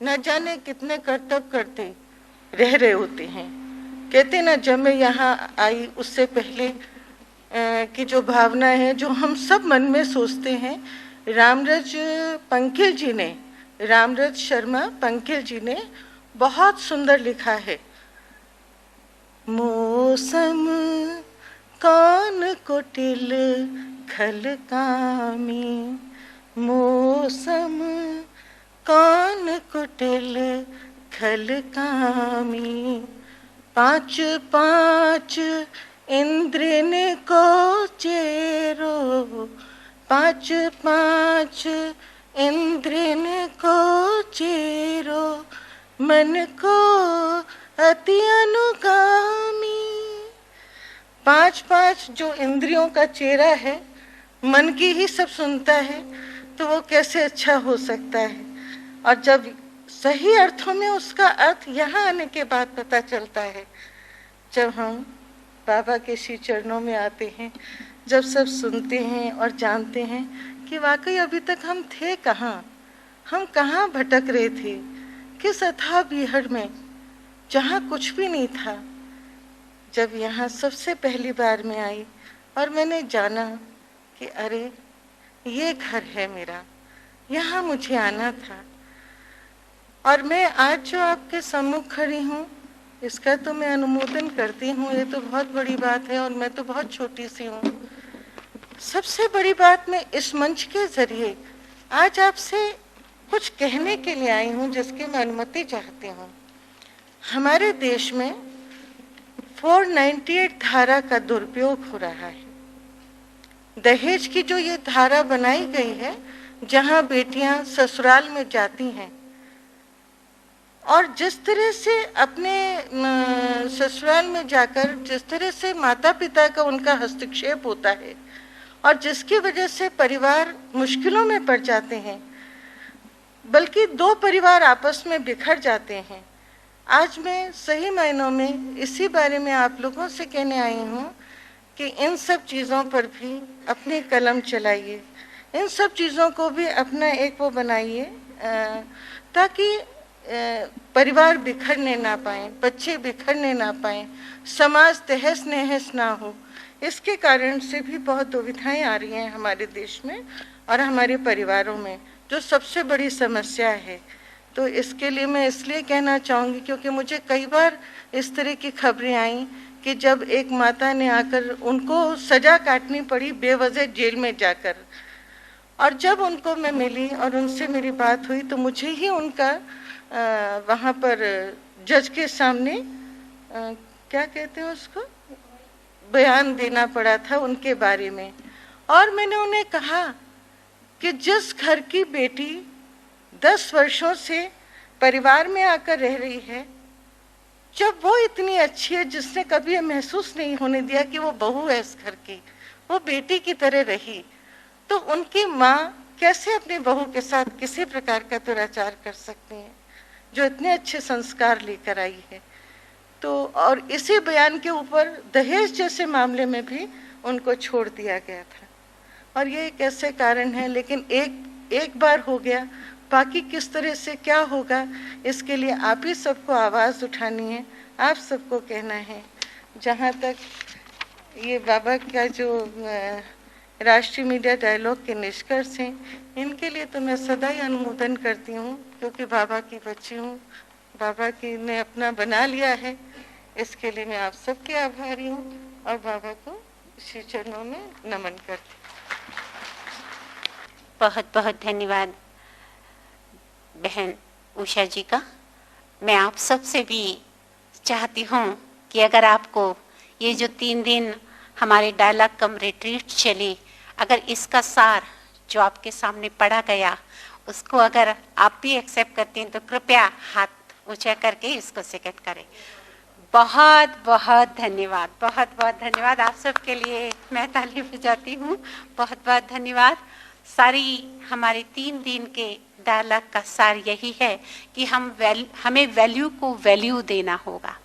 न जाने कितने कर्तव्य करते रह रहे होते हैं। कहते ना, जब मैं यहाँ आई उससे पहले की जो भावना है, जो हम सब मन में सोचते हैं, रामरज पंकिल जी ने रामरथ शर्मा पंकिल जी ने बहुत सुंदर लिखा है। मौसम कौन कुटिल खल कामी, मौसम कौन कुटिल खल कामी, पाँच पाँच इंद्रिन को चेरो, पाँच पाँच इंद्रिन को चेरो, मन को अति अनुगामी। पांच पांच जो इंद्रियों का चेहरा है, मन की ही सब सुनता है, तो वो कैसे अच्छा हो सकता है। और जब सही अर्थों में उसका अर्थ यहाँ आने के बाद पता चलता है, जब हम बाबा के श्री चरणों में आते हैं, जब सब सुनते हैं और जानते हैं कि वाकई अभी तक हम थे कहाँ, हम कहाँ भटक रहे थे, किस अथाह बीहड़ में जहाँ कुछ भी नहीं था। जब यहाँ सबसे पहली बार मैं आई और मैंने जाना कि अरे ये घर है मेरा, यहाँ मुझे आना था। और मैं आज जो आपके सम्मुख खड़ी हूँ, इसका तो मैं अनुमोदन करती हूँ, ये तो बहुत बड़ी बात है और मैं तो बहुत छोटी सी हूँ। सबसे बड़ी बात, मैं इस मंच के जरिए आज आपसे कुछ कहने के लिए आई हूँ जिसकी मैं अनुमति चाहती हूँ। हमारे देश में 498 धारा का दुरुपयोग हो रहा है। दहेज की जो ये धारा बनाई गई है, जहां बेटियां ससुराल में जाती हैं और जिस तरह से अपने ससुराल में जाकर जिस तरह से माता पिता का उनका हस्तक्षेप होता है और जिसकी वजह से परिवार मुश्किलों में पड़ जाते हैं, बल्कि दो परिवार आपस में बिखर जाते हैं। आज मैं सही मायनों में इसी बारे में आप लोगों से कहने आई हूँ कि इन सब चीज़ों पर भी अपनी कलम चलाइए, इन सब चीज़ों को भी अपना एक वो बनाइए, ताकि परिवार बिखरने ना पाए, बच्चे बिखरने ना पाए, समाज तहस नहस ना हो। इसके कारण से भी बहुत दुविधाएं आ रही हैं हमारे देश में और हमारे परिवारों में, जो सबसे बड़ी समस्या है। तो इसके लिए मैं इसलिए कहना चाहूँगी क्योंकि मुझे कई बार इस तरह की खबरें आई कि जब एक माता ने आकर उनको सजा काटनी पड़ी बेवजह जेल में जाकर, और जब उनको मैं मिली और उनसे मेरी बात हुई तो मुझे ही उनका वहाँ पर जज के सामने क्या कहते हैं उसको, बयान देना पड़ा था उनके बारे में। और मैंने उन्हें कहा कि जिस घर की बेटी 10 वर्षों से परिवार में आकर रह रही है, जब वो इतनी अच्छी है, जिसने कभी महसूस नहीं होने दिया कि वो बहू है इस घर की, वो बेटी की तरह रही, तो उनकी माँ कैसे अपनी बहू के साथ किसी प्रकार का दुराचार कर सकती है, जो इतने अच्छे संस्कार लेकर आई है। तो और इसी बयान के ऊपर दहेज जैसे मामले में भी उनको छोड़ दिया गया था। और ये एक ऐसे कारण है, लेकिन एक बार हो गया, बाकी किस तरह से क्या होगा, इसके लिए आप ही सबको आवाज़ उठानी है, आप सबको कहना है। जहाँ तक ये बाबा का जो राष्ट्रीय मीडिया डायलॉग के निष्कर्ष हैं, इनके लिए तो मैं सदा ही अनुमोदन करती हूँ, क्योंकि बाबा की बच्ची हूँ, बाबा की ने अपना बना लिया है। इसके लिए मैं आप सबके आभारी हूँ और बाबा को श्री चरणों में नमन करती हूँ। बहुत बहुत धन्यवाद बहन उषा जी का। मैं आप सबसे भी चाहती हूँ कि अगर आपको ये जो 3 दिन हमारे डायलॉग कम रिट्रीट चली, अगर इसका सार जो आपके सामने पढ़ा गया उसको अगर आप भी एक्सेप्ट करती हैं तो कृपया हाथ ऊंचा करके इसको सेकंड करें। बहुत बहुत धन्यवाद, बहुत बहुत धन्यवाद। आप सबके लिए मैं ताली बजाती हूँ। बहुत बहुत धन्यवाद। सारी हमारे 3 दिन के डायलॉग का सार यही है कि हमें वैल्यू को वैल्यू देना होगा,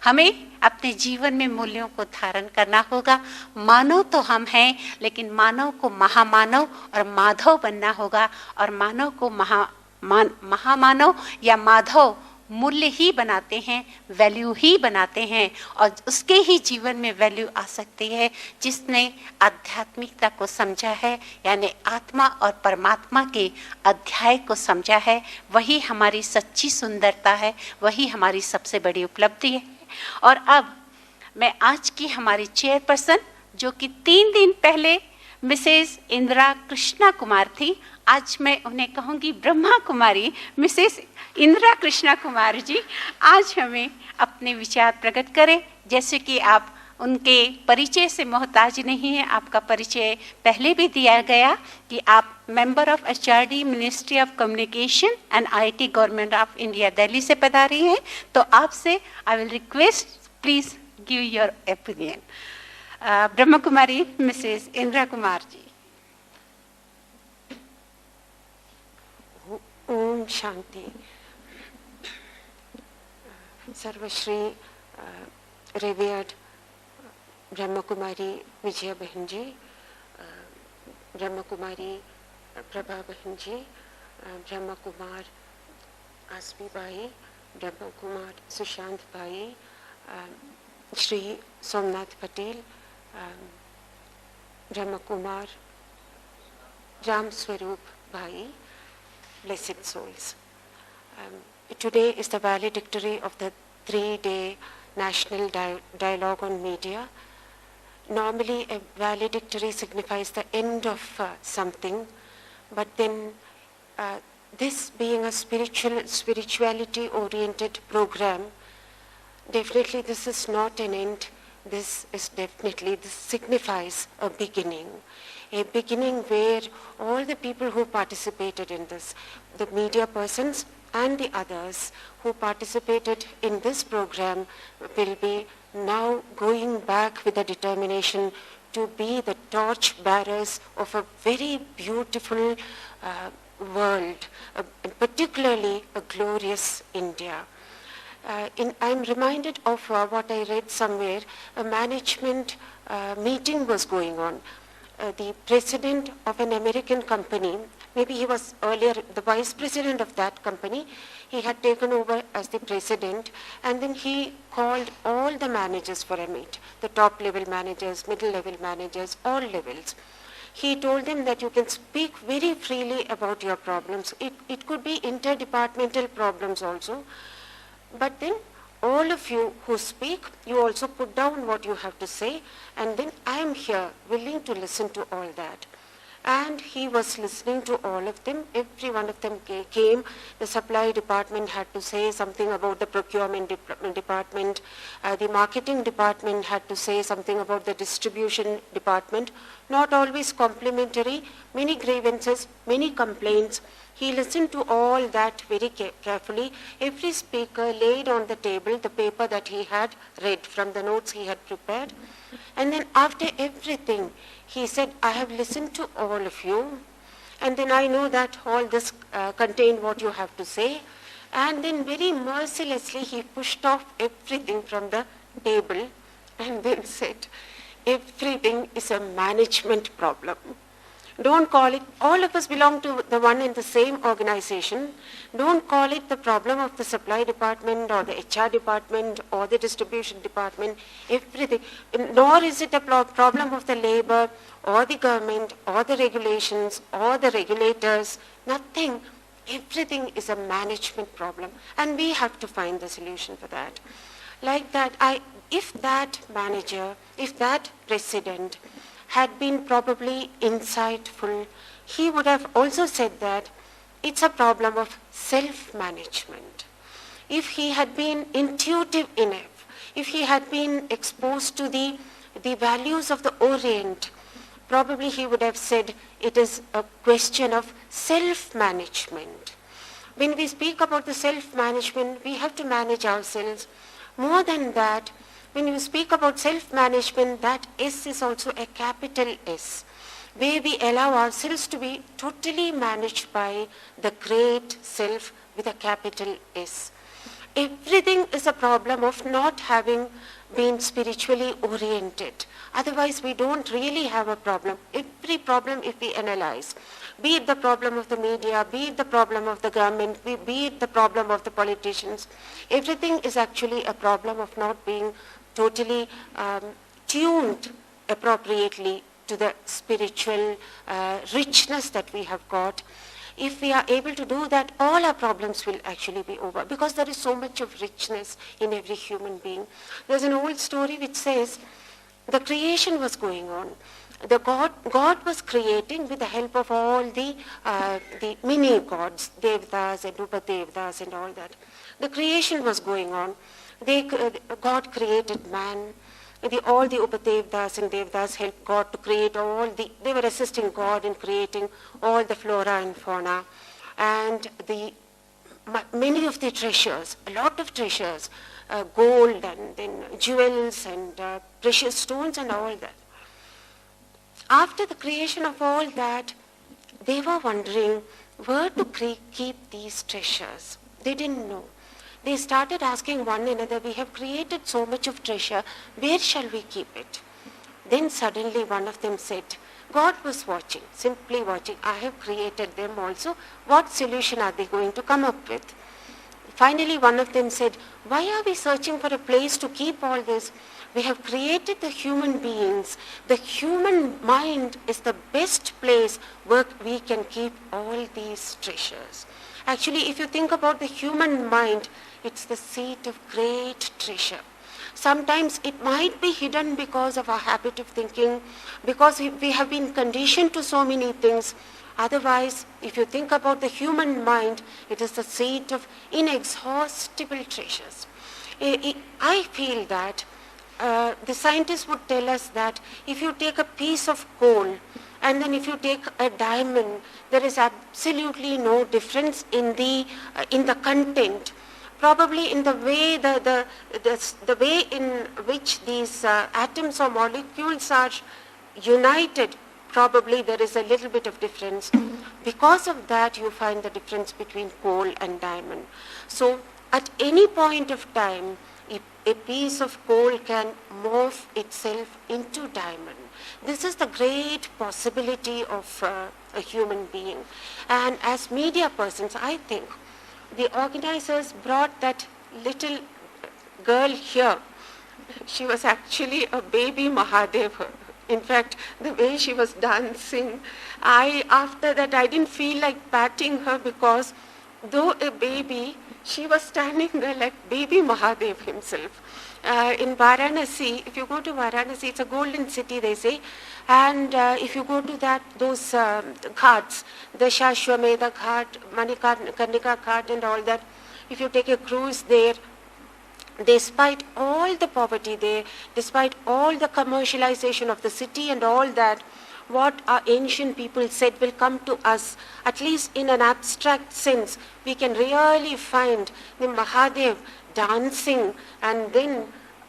हमें अपने जीवन में मूल्यों को धारण करना होगा। मानव तो हम हैं, लेकिन मानव को महामानव और माधव बनना होगा, और मानव को महामानव या माधव मूल्य ही बनाते हैं, वैल्यू ही बनाते हैं, और उसके ही जीवन में वैल्यू आ सकती है जिसने आध्यात्मिकता को समझा है, यानी आत्मा और परमात्मा के अध्याय को समझा है। वही हमारी सच्ची सुंदरता है, वही हमारी सबसे बड़ी उपलब्धि है। और अब मैं आज की हमारी चेयरपर्सन, जो कि 3 दिन पहले मिसेस इंदिरा कृष्णा कुमार थी, आज मैं उन्हें कहूँगी ब्रह्मा कुमारी मिसेस इंदिरा कृष्णा कुमार जी, आज हमें अपने विचार प्रकट करें। जैसे कि आप उनके परिचय से मोहताज नहीं हैं, आपका परिचय पहले भी दिया गया कि आप member of HRD ministry of communication and IT government of India Delhi से पधारी हैं। तो आपसे I will request, please give your opinion. Brahma Kumari Mrs Indira Kumar ji. ओम शांति। सर्वश्री रेवियर्ड ब्रह्मा कुमारी विजया बहन जी, ब्रह्मा कुमारी प्रभा बहन जी, ब्रह्मा कुमार आसमी भाई, ब्रह्मा कुमार सुशांत भाई, श्री सोमनाथ पटेल, ब्रह्मा कुमार राम स्वरूप भाई, blessed souls. Today is the valedictory of the 3-day National Dialogue on Media. Normally, a valedictory signifies the end of something, but then this being a spirituality-oriented program, definitely this is not an end. This signifies a beginning where all the people who participated in this, the media persons and the others who participated in this program, will be now going back with a determination to be the torch bearers of a very beautiful world, particularly a glorious India. I'm reminded of what I read somewhere. A management meeting was going on. The president of an American company, maybe he was earlier the vice president of that company, he had taken over as the president, and then he called all the managers for a meet, the top level managers, middle level managers, all levels. He told them that you can speak very freely about your problems. It could be interdepartmental problems also, but then all of you who speak, you also put down what you have to say, and then I am here willing to listen to all that. And he was listening to all of them. Every one of them came. The supply department had to say something about the procurement department. The marketing department had to say something about the distribution department. Not always complimentary, many grievances, many complaints. He listened to all that very carefully. Every speaker laid on the table the paper that he had read from the notes he had prepared. And then after everything, he said, I have listened to all of you, and then I know that all this contained what you have to say. And then very mercilessly, he pushed off everything from the table and then said, everything is a management problem. Don't call it, all of us belong to the one and the same organization. Don't call it the problem of the supply department or the HR department or the distribution department, everything. Nor is it a problem of the labor or the government or the regulations or the regulators. Nothing. Everything is a management problem. And we have to find the solution for that. Like that, if that manager, if that president had been probably insightful, he would have also said that it's a problem of self-management. If he had been intuitive enough, if he had been exposed to the values of the Orient, probably he would have said it is a question of self-management. When we speak about the self-management, we have to manage ourselves. More than that, when you speak about self-management, that S is also a capital S, where we allow ourselves to be totally managed by the great self with a capital S. everything is a problem of not having been spiritually oriented. Otherwise, we don't really have a problem. Every problem, if we analyze, be it the problem of the media, be it the problem of the government, be it the problem of the politicians, everything is actually a problem of not being totally tuned appropriately to the spiritual richness that we have got. If we are able to do that, all our problems will actually be over, because there is so much of richness in every human being. There's an old story which says the creation was going on. God was creating with the help of all the mini gods, Devdas and Upadevdas and all that. The creation was going on. God created man. All the Upadevdas and Devdas helped God to create they were assisting God in creating all the flora and fauna. And many of the treasures, a lot of treasures, gold and then jewels and precious stones and all that. After the creation of all that, they were wondering where to keep these treasures. They didn't know. They started asking one another, we have created so much of treasure, where shall we keep it? Then suddenly one of them said, God was watching, simply watching. I have created them also. What solution are they going to come up with? Finally, one of them said, why are we searching for a place to keep all this? We have created the human beings. The human mind is the best place where we can keep all these treasures. Actually, if you think about the human mind, it's the seat of great treasure. Sometimes it might be hidden because of our habit of thinking, because we have been conditioned to so many things. Otherwise, if you think about the human mind, it is the seat of inexhaustible treasures. I feel that the scientists would tell us that if you take a piece of coal and then if you take a diamond, there is absolutely no difference in the content. Probably in the way the way in which these atoms or molecules are united, probably there is a little bit of difference. Because of that, you find the difference between coal and diamond. So at any point of time, a piece of coal can morph itself into diamond. This is the great possibility of a human being. And as media persons, I think the organizers brought that little girl here. She was actually a baby Mahadev. In fact, the way she was dancing, after that I didn't feel like patting her, because though a baby, she was standing there like baby Mahadev himself. In Varanasi, if you go to Varanasi, it's a golden city, they say. And if you go to those ghats, the Shashwamedha Ghat, Manikarnika Ghat and all that, if you take a cruise there, despite all the poverty there, despite all the commercialization of the city and all that, what our ancient people said will come to us, at least in an abstract sense. We can really find the Mahadev dancing, and then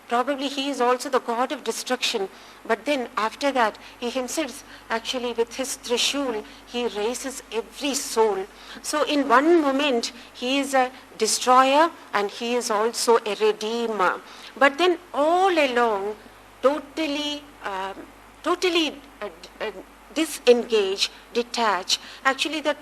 probably he is also the god of destruction. But then after that, he himself, actually with his Trishul, he raises every soul. So in one moment, he is a destroyer and he is also a redeemer. But then all along, totally disengage, detach. Actually, the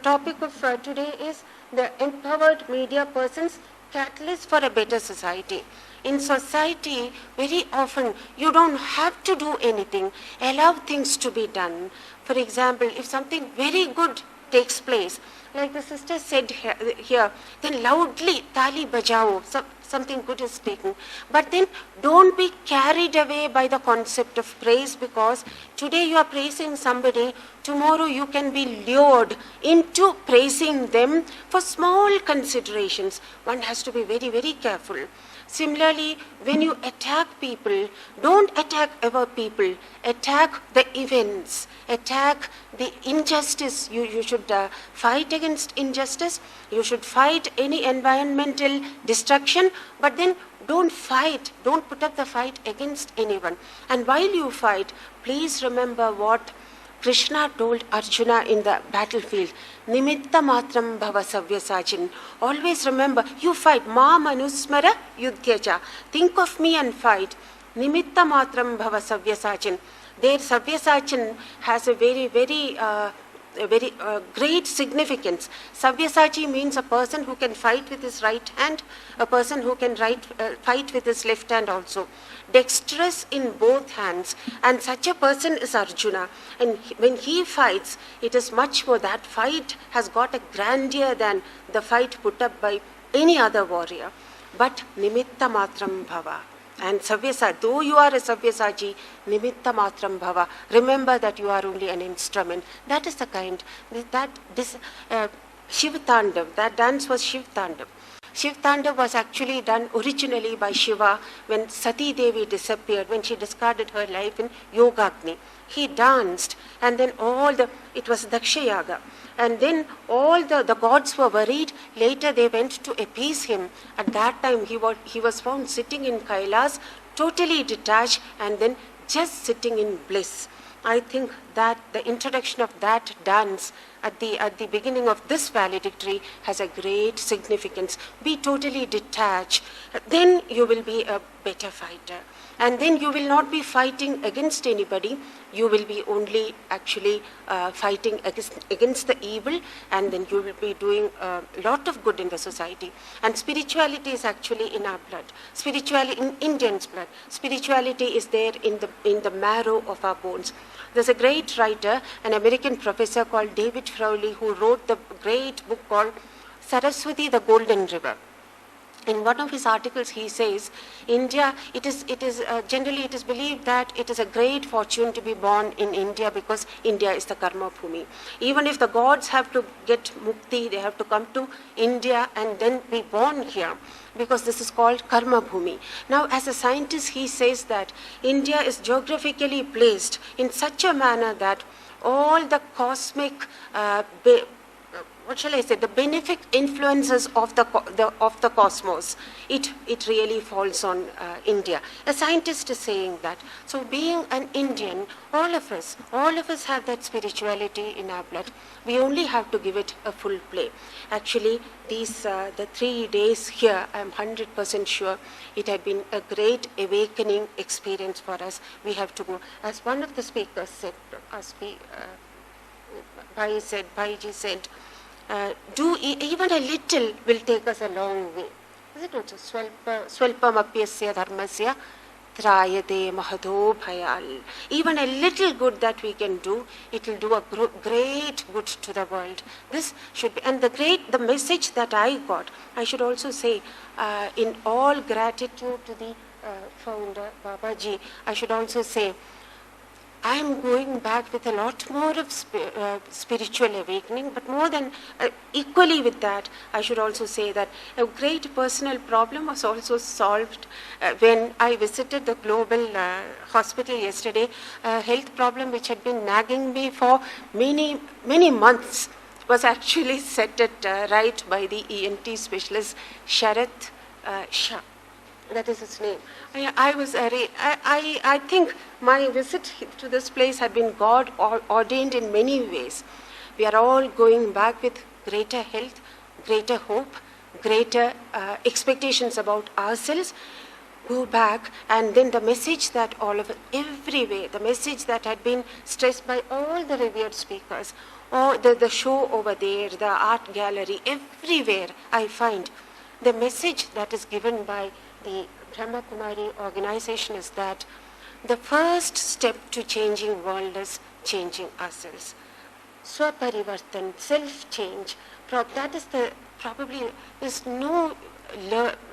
topic of today is the empowered media persons, catalyst for a better society. In society, very often, you don't have to do anything. Allow things to be done. For example, if something very good takes place, like the sister said here, then loudly, tali bajao, something good is taken. But then don't be carried away by the concept of praise, because today you are praising somebody, tomorrow you can be lured into praising them for small considerations. One has to be very, very careful. Similarly, when you attack people, don't attack our people, attack the events, attack the injustice. You should fight against injustice, you should fight any environmental destruction, but then don't fight, don't put up the fight against anyone. And while you fight, please remember what Krishna told Arjuna in the battlefield, Nimitta matram bhava savyasachin. Always remember, you fight. Ma manusmara yudhyacha. Think of me and fight. Nimitta matram bhava savyasachin. There Savyasachin has a very great significance. Sabyasachi means a person who can fight with his right hand, a person who can fight with his left hand also. Dexterous in both hands, and such a person is Arjuna. And when he fights, it is much more. That fight has got a grandeur than the fight put up by any other warrior. But nimitta matram bhava. And Savyasa, though you are a Sabyasachi, nimitta matram bhava. Remember that you are only an instrument. That is the kind, Shiv Tandav, that dance was Shiv Tandav. Shiv Tandav was actually done originally by Shiva when Sati Devi disappeared, when she discarded her life in Yogagni. He danced, and then it was Daksha Yaga. And then all the gods were worried. Later they went to appease him. At that time he was found sitting in Kailas, totally detached, and then just sitting in bliss. I think that the introduction of that dance at the beginning of this valedictory has a great significance. Be totally detached. Then you will be a better fighter. And then you will not be fighting against anybody. You will be only actually fighting against the evil, and then you will be doing a lot of good in the society. And spirituality is actually in our blood. Spirituality in Indians' blood. Spirituality is there in the marrow of our bones. There's a great writer, an American professor called David Crowley, who wrote the great book called Saraswati, the Golden River. In one of his articles, he says, India, generally it is believed that it is a great fortune to be born in India because India is the karma bhumi. Even if the gods have to get mukti, they have to come to India and then be born here, because this is called karma bhumi. Now, as a scientist, he says that India is geographically placed in such a manner that all the cosmic the benefic influences of the cosmos, it really falls on India. A scientist is saying that. So being an Indian, all of us have that spirituality in our blood. We only have to give it a full play. Actually, the 3 days here, I'm 100% sure it had been a great awakening experience for us. We have to go. As one of the speakers said, Bhaiji said, do even a little will take us a long way. Is it also swalpamapyasya dharmasya trayate mahado bhayal. Even a little good that we can do, it will do a great good to the world. This should be, and the message that I got, I should also say, in all gratitude to the founder, Babaji, I should also say, I am going back with a lot more of spiritual awakening, but more than equally with that, I should also say that a great personal problem was also solved when I visited the global hospital yesterday. A health problem which had been nagging me for many months was actually set right by the ENT specialist Sharath Shah. That is his name. I think my visit to this place had been God ordained in many ways. We are all going back with greater health, greater hope, greater expectations about ourselves. Go back, and then the message that all of us, everywhere, the message that had been stressed by all the revered speakers, or the show over there, the art gallery, everywhere I find the message that is given by the Brahma Kumari organization is that the first step to changing world is changing ourselves. Swaparivartan, self-change, that is probably there's no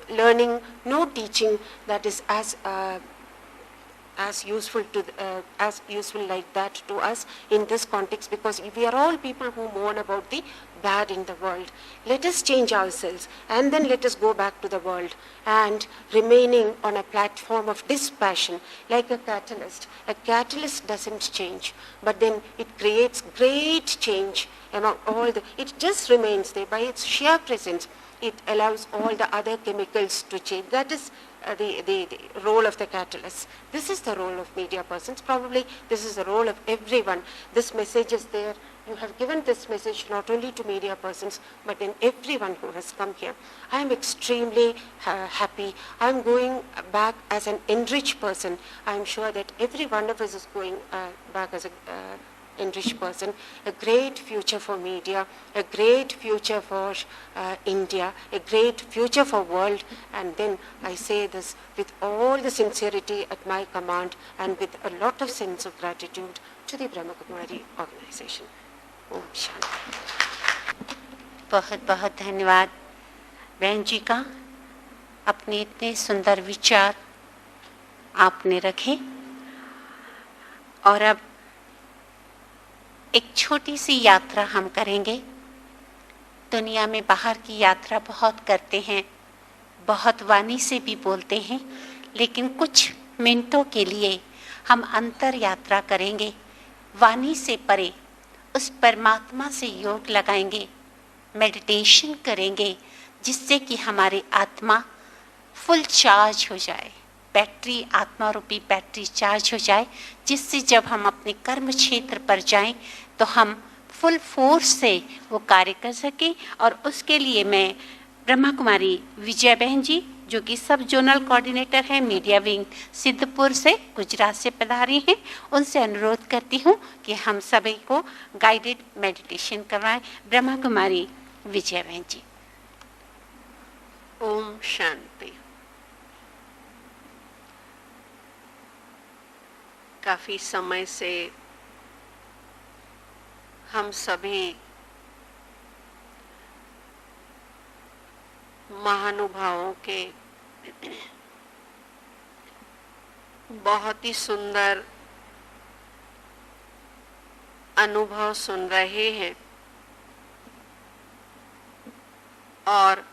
learning, no teaching that is as useful like that to us in this context, because we are all people who mourn about the bad in the world. Let us change ourselves, and then let us go back to the world, and remaining on a platform of dispassion like a catalyst. A catalyst doesn't change, but then it creates great change among all it just remains there by its sheer presence. It allows all the other chemicals to change. That is the role of the catalyst. This is the role of media persons. Probably this is the role of everyone. This message is there. You have given this message not only to media persons, but in everyone who has come here. I am extremely happy. I am going back as an enriched person. I am sure that every one of us is going back as a enriched person. A great future for media, a great future for India, a great future for world. And then I say this with all the sincerity at my command and with a lot of sense of gratitude to the Brahma Kumari organization. Om Shanti. बहुत बहुत धन्यवाद बहन जी का, अपने इतने सुंदर विचार आपने रखे। और अब एक छोटी सी यात्रा हम करेंगे। दुनिया में बाहर की यात्रा बहुत करते हैं, बहुत वाणी से भी बोलते हैं, लेकिन कुछ मिनटों के लिए हम अंतर यात्रा करेंगे, वाणी से परे उस परमात्मा से योग लगाएंगे, मेडिटेशन करेंगे, जिससे कि हमारी आत्मा फुल चार्ज हो जाए, बैटरी, आत्मा रूपी बैटरी चार्ज हो जाए, जिससे जब हम अपने कर्म क्षेत्र पर जाएं तो हम फुल फोर्स से वो कार्य कर सकें। और उसके लिए मैं ब्रह्मा कुमारी विजय बहन जी, जो कि सब जोनल कोऑर्डिनेटर हैं मीडिया विंग सिद्धपुर से, गुजरात से पधारी हैं, उनसे अनुरोध करती हूँ कि हम सभी को गाइडेड मेडिटेशन करवाएं। ब्रह्मा कुमारी विजय बहन जी। ओम शांति। काफी समय से हम सभी महानुभावों के बहुत ही सुंदर अनुभव सुन रहे हैं और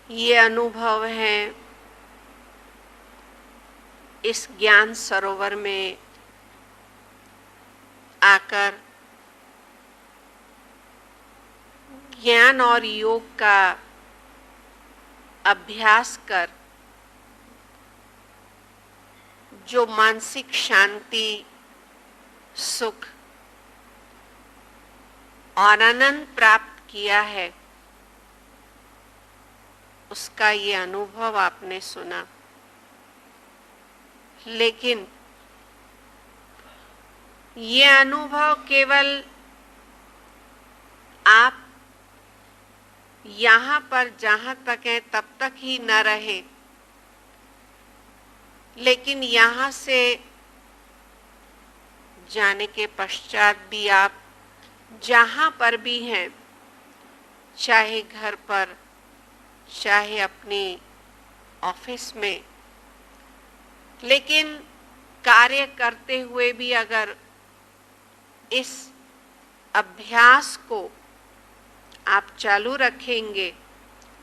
ये अनुभव है इस ज्ञान सरोवर में आकर ज्ञान और योग का अभ्यास कर जो मानसिक शांति, सुख और आनंद प्राप्त किया है, उसका ये अनुभव आपने सुना। लेकिन ये अनुभव केवल आप यहाँ पर जहाँ तक है तब तक ही न रहे, लेकिन यहाँ से जाने के पश्चात भी आप जहाँ पर भी हैं, चाहे घर पर, चाहे अपनी ऑफिस में, लेकिन कार्य करते हुए भी अगर इस अभ्यास को आप चालू रखेंगे,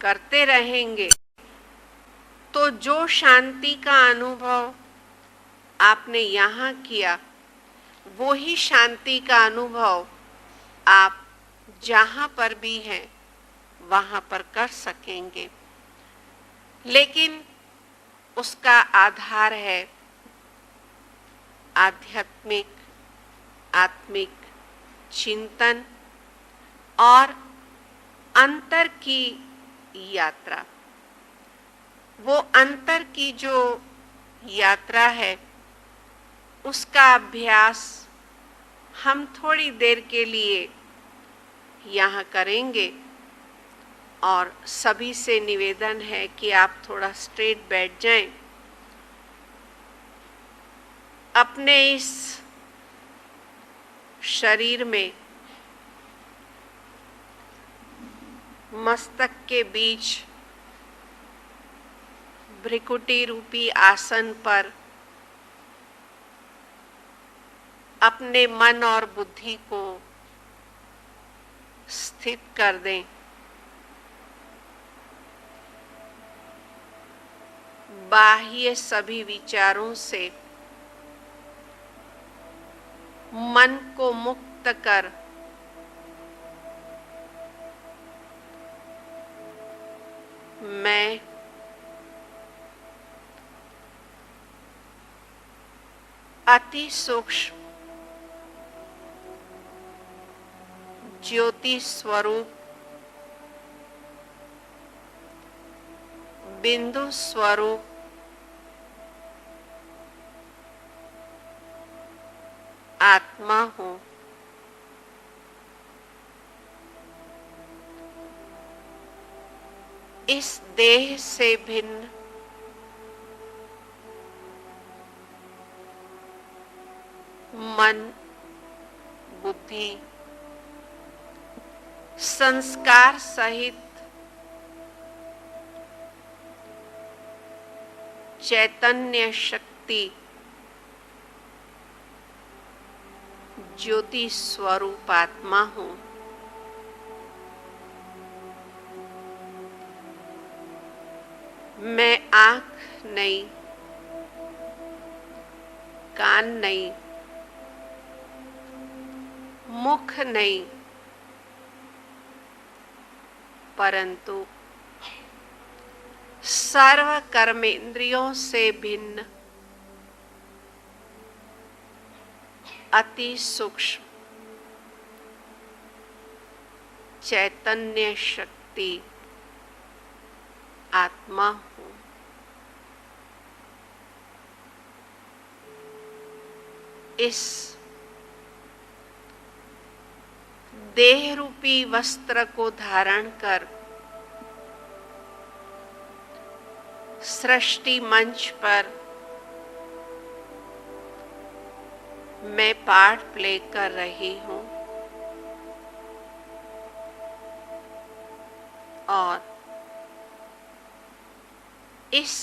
करते रहेंगे, तो जो शांति का अनुभव आपने यहाँ किया, वो ही शांति का अनुभव आप जहाँ पर भी हैं वहाँ पर कर सकेंगे। लेकिन उसका आधार है आध्यात्मिक, आत्मिक चिंतन और अंतर की यात्रा। वो अंतर की जो यात्रा है, उसका अभ्यास हम थोड़ी देर के लिए यहाँ करेंगे। और सभी से निवेदन है कि आप थोड़ा स्ट्रेट बैठ जाएं, अपने इस शरीर में मस्तक के बीच भ्रिकुटी रूपी आसन पर अपने मन और बुद्धि को स्थित कर दें। बाह्य सभी विचारों से मन को मुक्त कर मैं अति सूक्ष्म ज्योति स्वरूप बिंदु स्वरूप आत्मा हूं। इस देह से भिन्न मन, बुद्धि, संस्कार सहित चैतन्य शक्ति ज्योति स्वरूप आत्मा हूं। मैं आंख नहीं, कान नहीं, मुख नहीं, परंतु सर्व कर्मेंद्रियों से भिन्न अति सूक्ष्म चैतन्य शक्ति आत्मा हूं। इस देह रूपी वस्त्र को धारण कर सृष्टि मंच पर मैं पार्ट प्ले कर रही हूं और इस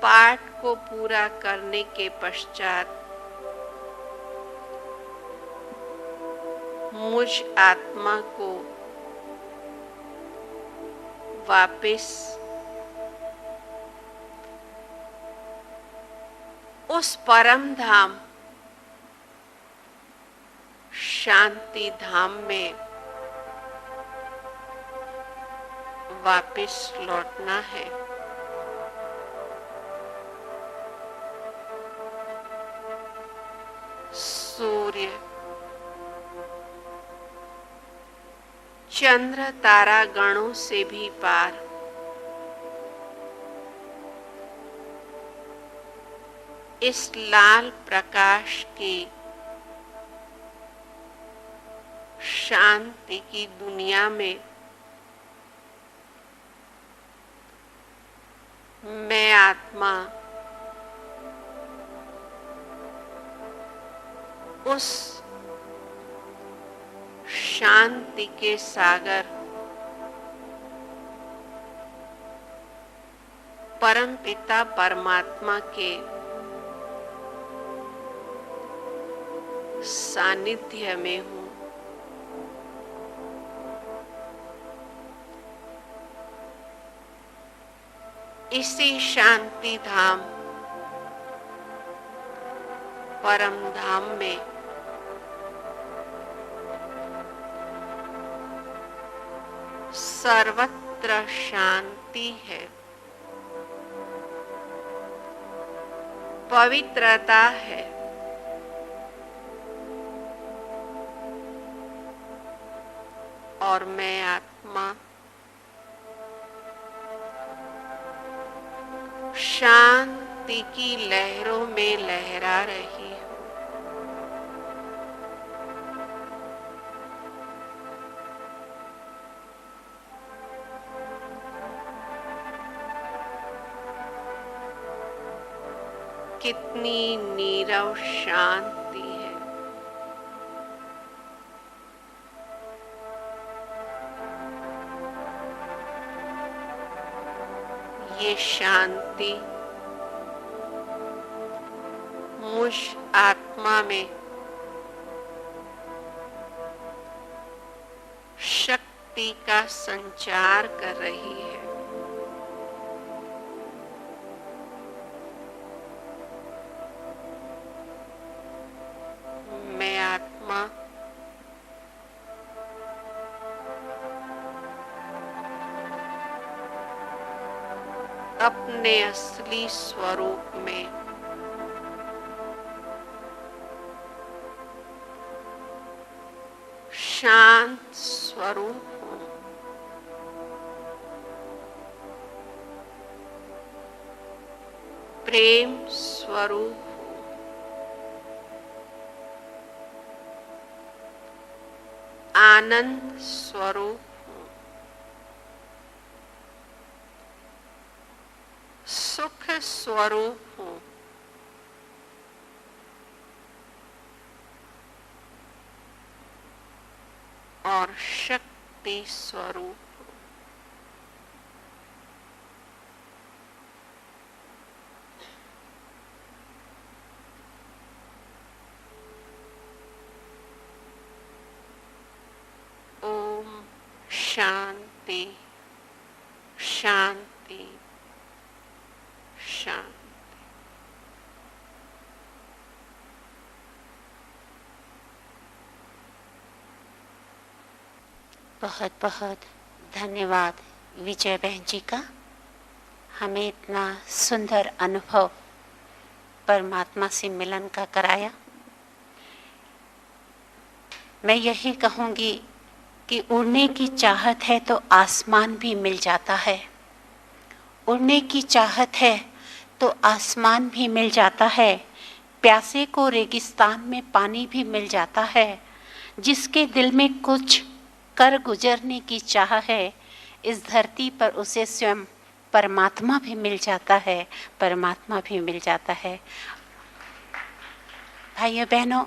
पार्ट को पूरा करने के पश्चात मुझ आत्मा को वापस उस परम धाम शांति धाम में वापस लौटना है। सूर्य, चंद्र, तारा गणों से भी पार इस लाल प्रकाश की शांति की दुनिया में मैं आत्मा उस शांति के सागर परमपिता परमात्मा के सानिध्य में हूं। इसी शांति धाम परम धाम में सर्वत्र शांति है, पवित्रता है, और मैं आत्मा शांति की लहरों में लहरा रही हूं। कितनी नीरव शांति है। ये शांति मुझ आत्मा में शक्ति का संचार कर रही है। मैं आत्मा अपने असली स्वरूप में। शांत स्वरूप हूं। प्रेम स्वरूप हूं। आनंद स्वरूप हूं। सुख स्वरूप हूं। और शक्ति स्वरूप हूं। ओम शांति शांति शांति। बहुत बहुत धन्यवाद विजय बहन जी का, हमें इतना सुंदर अनुभव परमात्मा से मिलन का कराया। मैं यही कहूँगी कि उड़ने की चाहत है तो आसमान भी मिल जाता है। उड़ने की चाहत है तो आसमान भी मिल जाता है। प्यासे को रेगिस्तान में पानी भी मिल जाता है। जिसके दिल में कुछ कर गुजरने की चाह है, इस धरती पर उसे स्वयं परमात्मा भी मिल जाता है। परमात्मा भी मिल जाता है। भाइयों बहनों,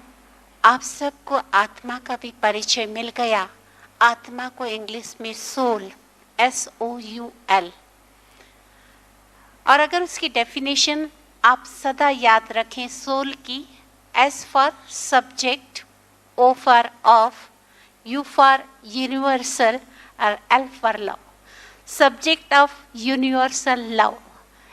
आप सबको आत्मा का भी परिचय मिल गया। आत्मा को इंग्लिश में सोल, SOUL, और अगर उसकी डेफिनेशन आप सदा याद रखें सोल की, S for subject, O for of, U for universal और L for love, subject of universal love.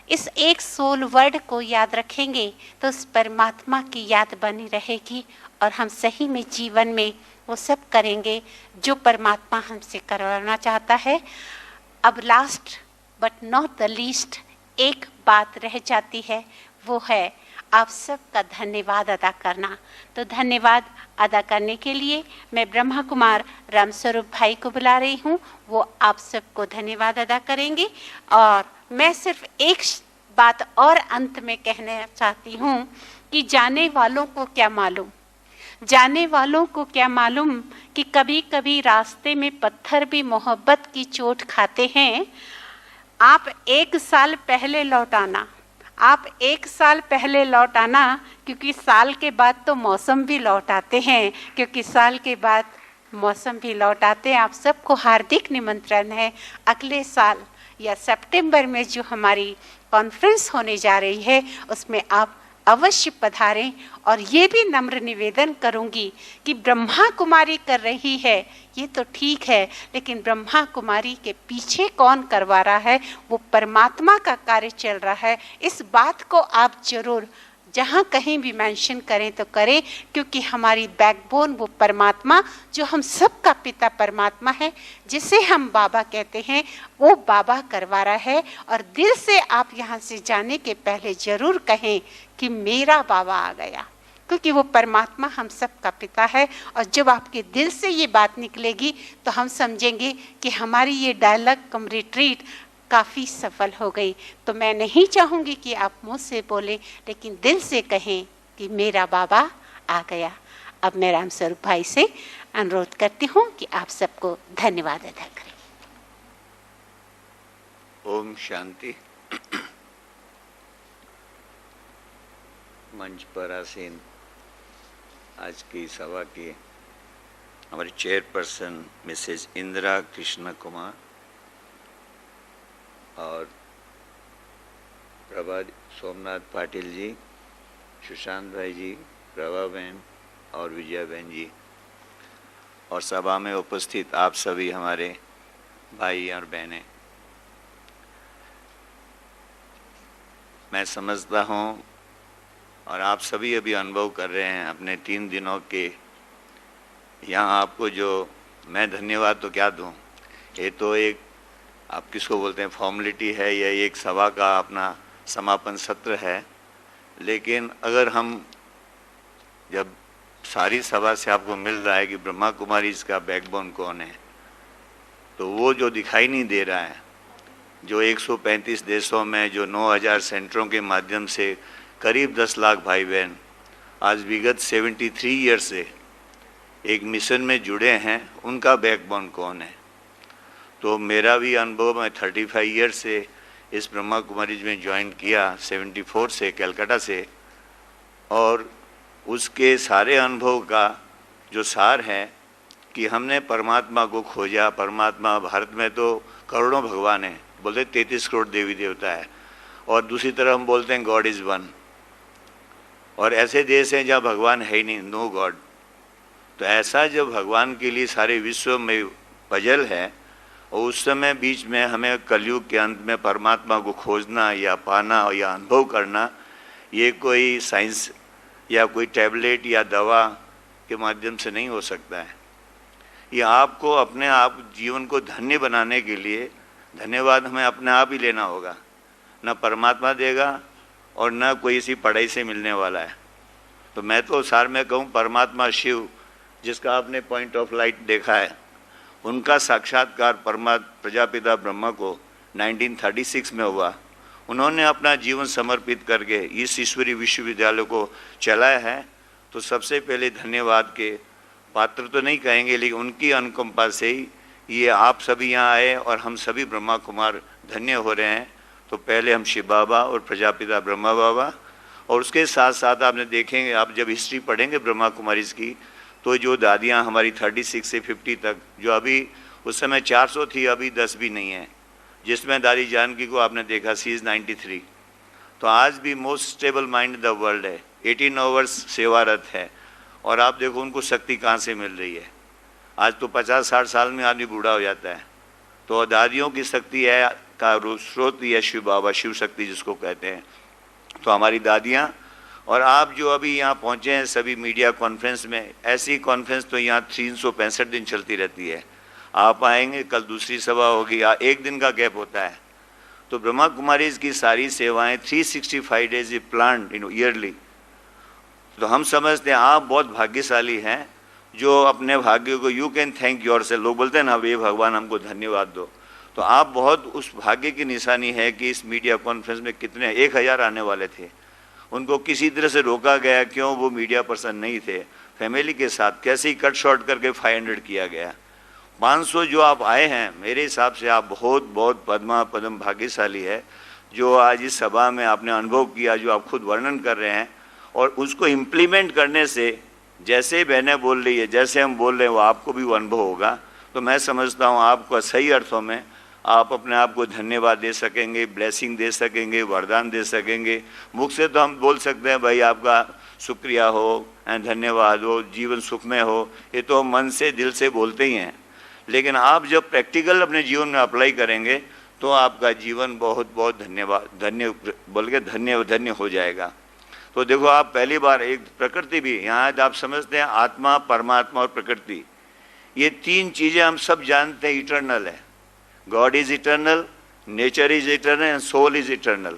इस एक सोल वर्ड को याद रखेंगे तो उस परमात्मा की याद बनी रहेगी और हम सही में जीवन में वो सब करेंगे जो परमात्मा हमसे करवाना चाहता है। अब last but not the least एक बात रह जाती है, वो है आप सबका धन्यवाद अदा करना। तो धन्यवाद अदा करने के लिए मैं ब्रह्मा कुमार रामस्वरूप भाई को बुला रही हूँ। वो आप सबको धन्यवाद अदा करेंगे। और मैं सिर्फ एक बात और अंत में कहना चाहती हूँ कि जाने वालों को क्या मालूम, जाने वालों को क्या मालूम कि कभी कभी रास्ते में पत्थर भी मोहब्बत की चोट खाते हैं। आप 1 साल पहले लौट आना, आप 1 साल पहले लौट आना, क्योंकि साल के बाद तो मौसम भी लौट आते हैं, क्योंकि साल के बाद मौसम भी लौट आते हैं। आप सबको हार्दिक निमंत्रण है। अगले साल या सितंबर में जो हमारी कॉन्फ्रेंस होने जा रही है उसमें आप अवश्य पधारें। और ये भी नम्र निवेदन करूंगी कि ब्रह्मा कुमारी कर रही है ये तो ठीक है, लेकिन ब्रह्मा कुमारी के पीछे कौन करवा रहा है, वो परमात्मा का कार्य चल रहा है। इस बात को आप जरूर जहाँ कहीं भी मेंशन करें तो करें, क्योंकि हमारी बैकबोन वो परमात्मा, जो हम सबका पिता परमात्मा है, जिसे हम बाबा कहते हैं, वो बाबा करवा रहा है। और दिल से आप यहाँ से जाने के पहले जरूर कहें कि मेरा बाबा आ गया, क्योंकि वो परमात्मा हम सबका पिता है। और जब आपके दिल से ये बात निकलेगी तो हम समझेंगे कि हमारी ये डायलॉग कम रिट्रीट काफ़ी सफल हो गई। तो मैं नहीं चाहूँगी कि आप मुँह से बोलें, लेकिन दिल से कहें कि मेरा बाबा आ गया। अब मैं रामस्वरूप भाई से अनुरोध करती हूँ कि आप सबको धन्यवाद अदा करें। ओम शांति। मंच पर आसीन आज की सभा की हमारी चेयरपर्सन मिसेज इंदिरा कृष्ण कुमार और प्रभा सोमनाथ पाटिल जी, सुशांत भाई जी, प्रभा बहन और विजया बहन जी, और सभा में उपस्थित आप सभी हमारे भाई और बहनें, मैं समझता हूँ और आप सभी अभी अनुभव कर रहे हैं अपने 3 दिनों के यहाँ। आपको जो मैं धन्यवाद तो क्या दूँ, ये तो एक आप किसको बोलते हैं फॉर्मेलिटी है, या एक सभा का अपना समापन सत्र है, लेकिन अगर हम जब सारी सभा से आपको मिल रहा है कि ब्रह्मा कुमारी इसका बैकबोन कौन है, तो वो जो दिखाई नहीं दे रहा है, जो 135 देशों में जो 9000 सेंटरों के माध्यम से करीब 10 लाख भाई बहन आज विगत 73 ईयर से एक मिशन में जुड़े हैं, उनका बैकबोन कौन है। तो मेरा भी अनुभव, मैं 35 ईयर से इस ब्रह्मा कुमारी में ज्वाइन किया 74 से कलकत्ता से, और उसके सारे अनुभव का जो सार है कि हमने परमात्मा को खोजा। परमात्मा, भारत में तो करोड़ों भगवान हैं, बोलते 33 करोड़ देवी देवता है, और दूसरी तरफ हम बोलते हैं गॉड इज़ वन। और ऐसे देश हैं जहाँ भगवान है ही नहीं, नो गॉड। तो ऐसा जब भगवान के लिए सारे विश्व में पजल है, और उस समय बीच में हमें कलयुग के अंत में परमात्मा को खोजना या पाना या अनुभव करना, ये कोई साइंस या कोई टैबलेट या दवा के माध्यम से नहीं हो सकता है। ये आपको अपने आप जीवन को धन्य बनाने के लिए धन्यवाद हमें अपने आप ही लेना होगा, न परमात्मा देगा और न कोई इसी पढ़ाई से मिलने वाला है। तो मैं तो सार में कहूँ, परमात्मा शिव जिसका आपने पॉइंट ऑफ लाइट देखा है, उनका साक्षात्कार प्रजापिता ब्रह्मा को 1936 में हुआ। उन्होंने अपना जीवन समर्पित करके इस ईश्वरीय विश्वविद्यालय को चलाया है। तो सबसे पहले धन्यवाद के पात्र तो नहीं कहेंगे, लेकिन उनकी अनुकंपा से ही ये आप सभी यहाँ आए और हम सभी ब्रह्मा कुमार धन्य हो रहे हैं। तो पहले हम शिव बाबा और प्रजापिता ब्रह्मा बाबा, और उसके साथ साथ आपने देखेंगे, आप जब हिस्ट्री पढ़ेंगे ब्रह्मा कुमारीज की, तो जो दादियाँ हमारी 36 से 50 तक, जो अभी उस समय 400 थी, अभी 10 भी नहीं है, जिसमें दादी जानकी को आपने देखा, सी इज़ 93। तो आज भी most stable mind the world है, 18 आवर्स सेवारत है। और आप देखो उनको शक्ति कहाँ से मिल रही है। आज तो 50-60 साल में आदमी बूढ़ा हो जाता है। तो दादियों की शक्ति है का स्रोत है शिव बाबा, शिव शक्ति जिसको कहते हैं। तो हमारी दादियाँ और आप जो अभी यहाँ पहुँचे हैं सभी मीडिया कॉन्फ्रेंस में, ऐसी कॉन्फ्रेंस तो यहाँ 365 दिन चलती रहती है। आप आएंगे, कल दूसरी सभा होगी, एक दिन का गैप होता है। तो ब्रह्मा कुमारीज की सारी सेवाएं 365 डेज प्लान्ड ईयरली। तो हम समझते हैं आप बहुत भाग्यशाली हैं जो अपने भाग्य को, you can thank your self, लोग बोलते हैं ना, ये भगवान हमको धन्यवाद दो। तो आप बहुत उस भाग्य की निशानी है कि इस मीडिया कॉन्फ्रेंस में कितने 1000 आने वाले थे, उनको किसी तरह से रोका गया। क्यों? वो मीडिया पर्सन नहीं थे, फैमिली के साथ कैसे ही कट शॉर्ट करके 500 किया गया। 500 जो आप आए हैं, मेरे हिसाब से आप बहुत बहुत पद्म भाग्यशाली है जो आज इस सभा में आपने अनुभव किया, जो आप खुद वर्णन कर रहे हैं। और उसको इम्प्लीमेंट करने से, जैसे बहनें बोल रही है, जैसे हम बोल रहे हैं, वो आपको भी वो अनुभव होगा। तो मैं समझता हूँ आपको सही अर्थों में आप अपने आप को धन्यवाद दे सकेंगे, ब्लेसिंग दे सकेंगे, वरदान दे सकेंगे। मुख से तो हम बोल सकते हैं भाई आपका शुक्रिया हो, धन्यवाद हो, जीवन सुखमय हो, ये तो हम मन से दिल से बोलते ही हैं। लेकिन आप जब प्रैक्टिकल अपने जीवन में अप्लाई करेंगे तो आपका जीवन बहुत बहुत धन्य हो जाएगा। तो देखो आप पहली बार एक प्रकृति भी यहाँ आप समझते हैं, आत्मा, परमात्मा और प्रकृति, ये 3 चीज़ें हम सब जानते हैं इटर्नल है। God is eternal, nature is eternal and soul is eternal.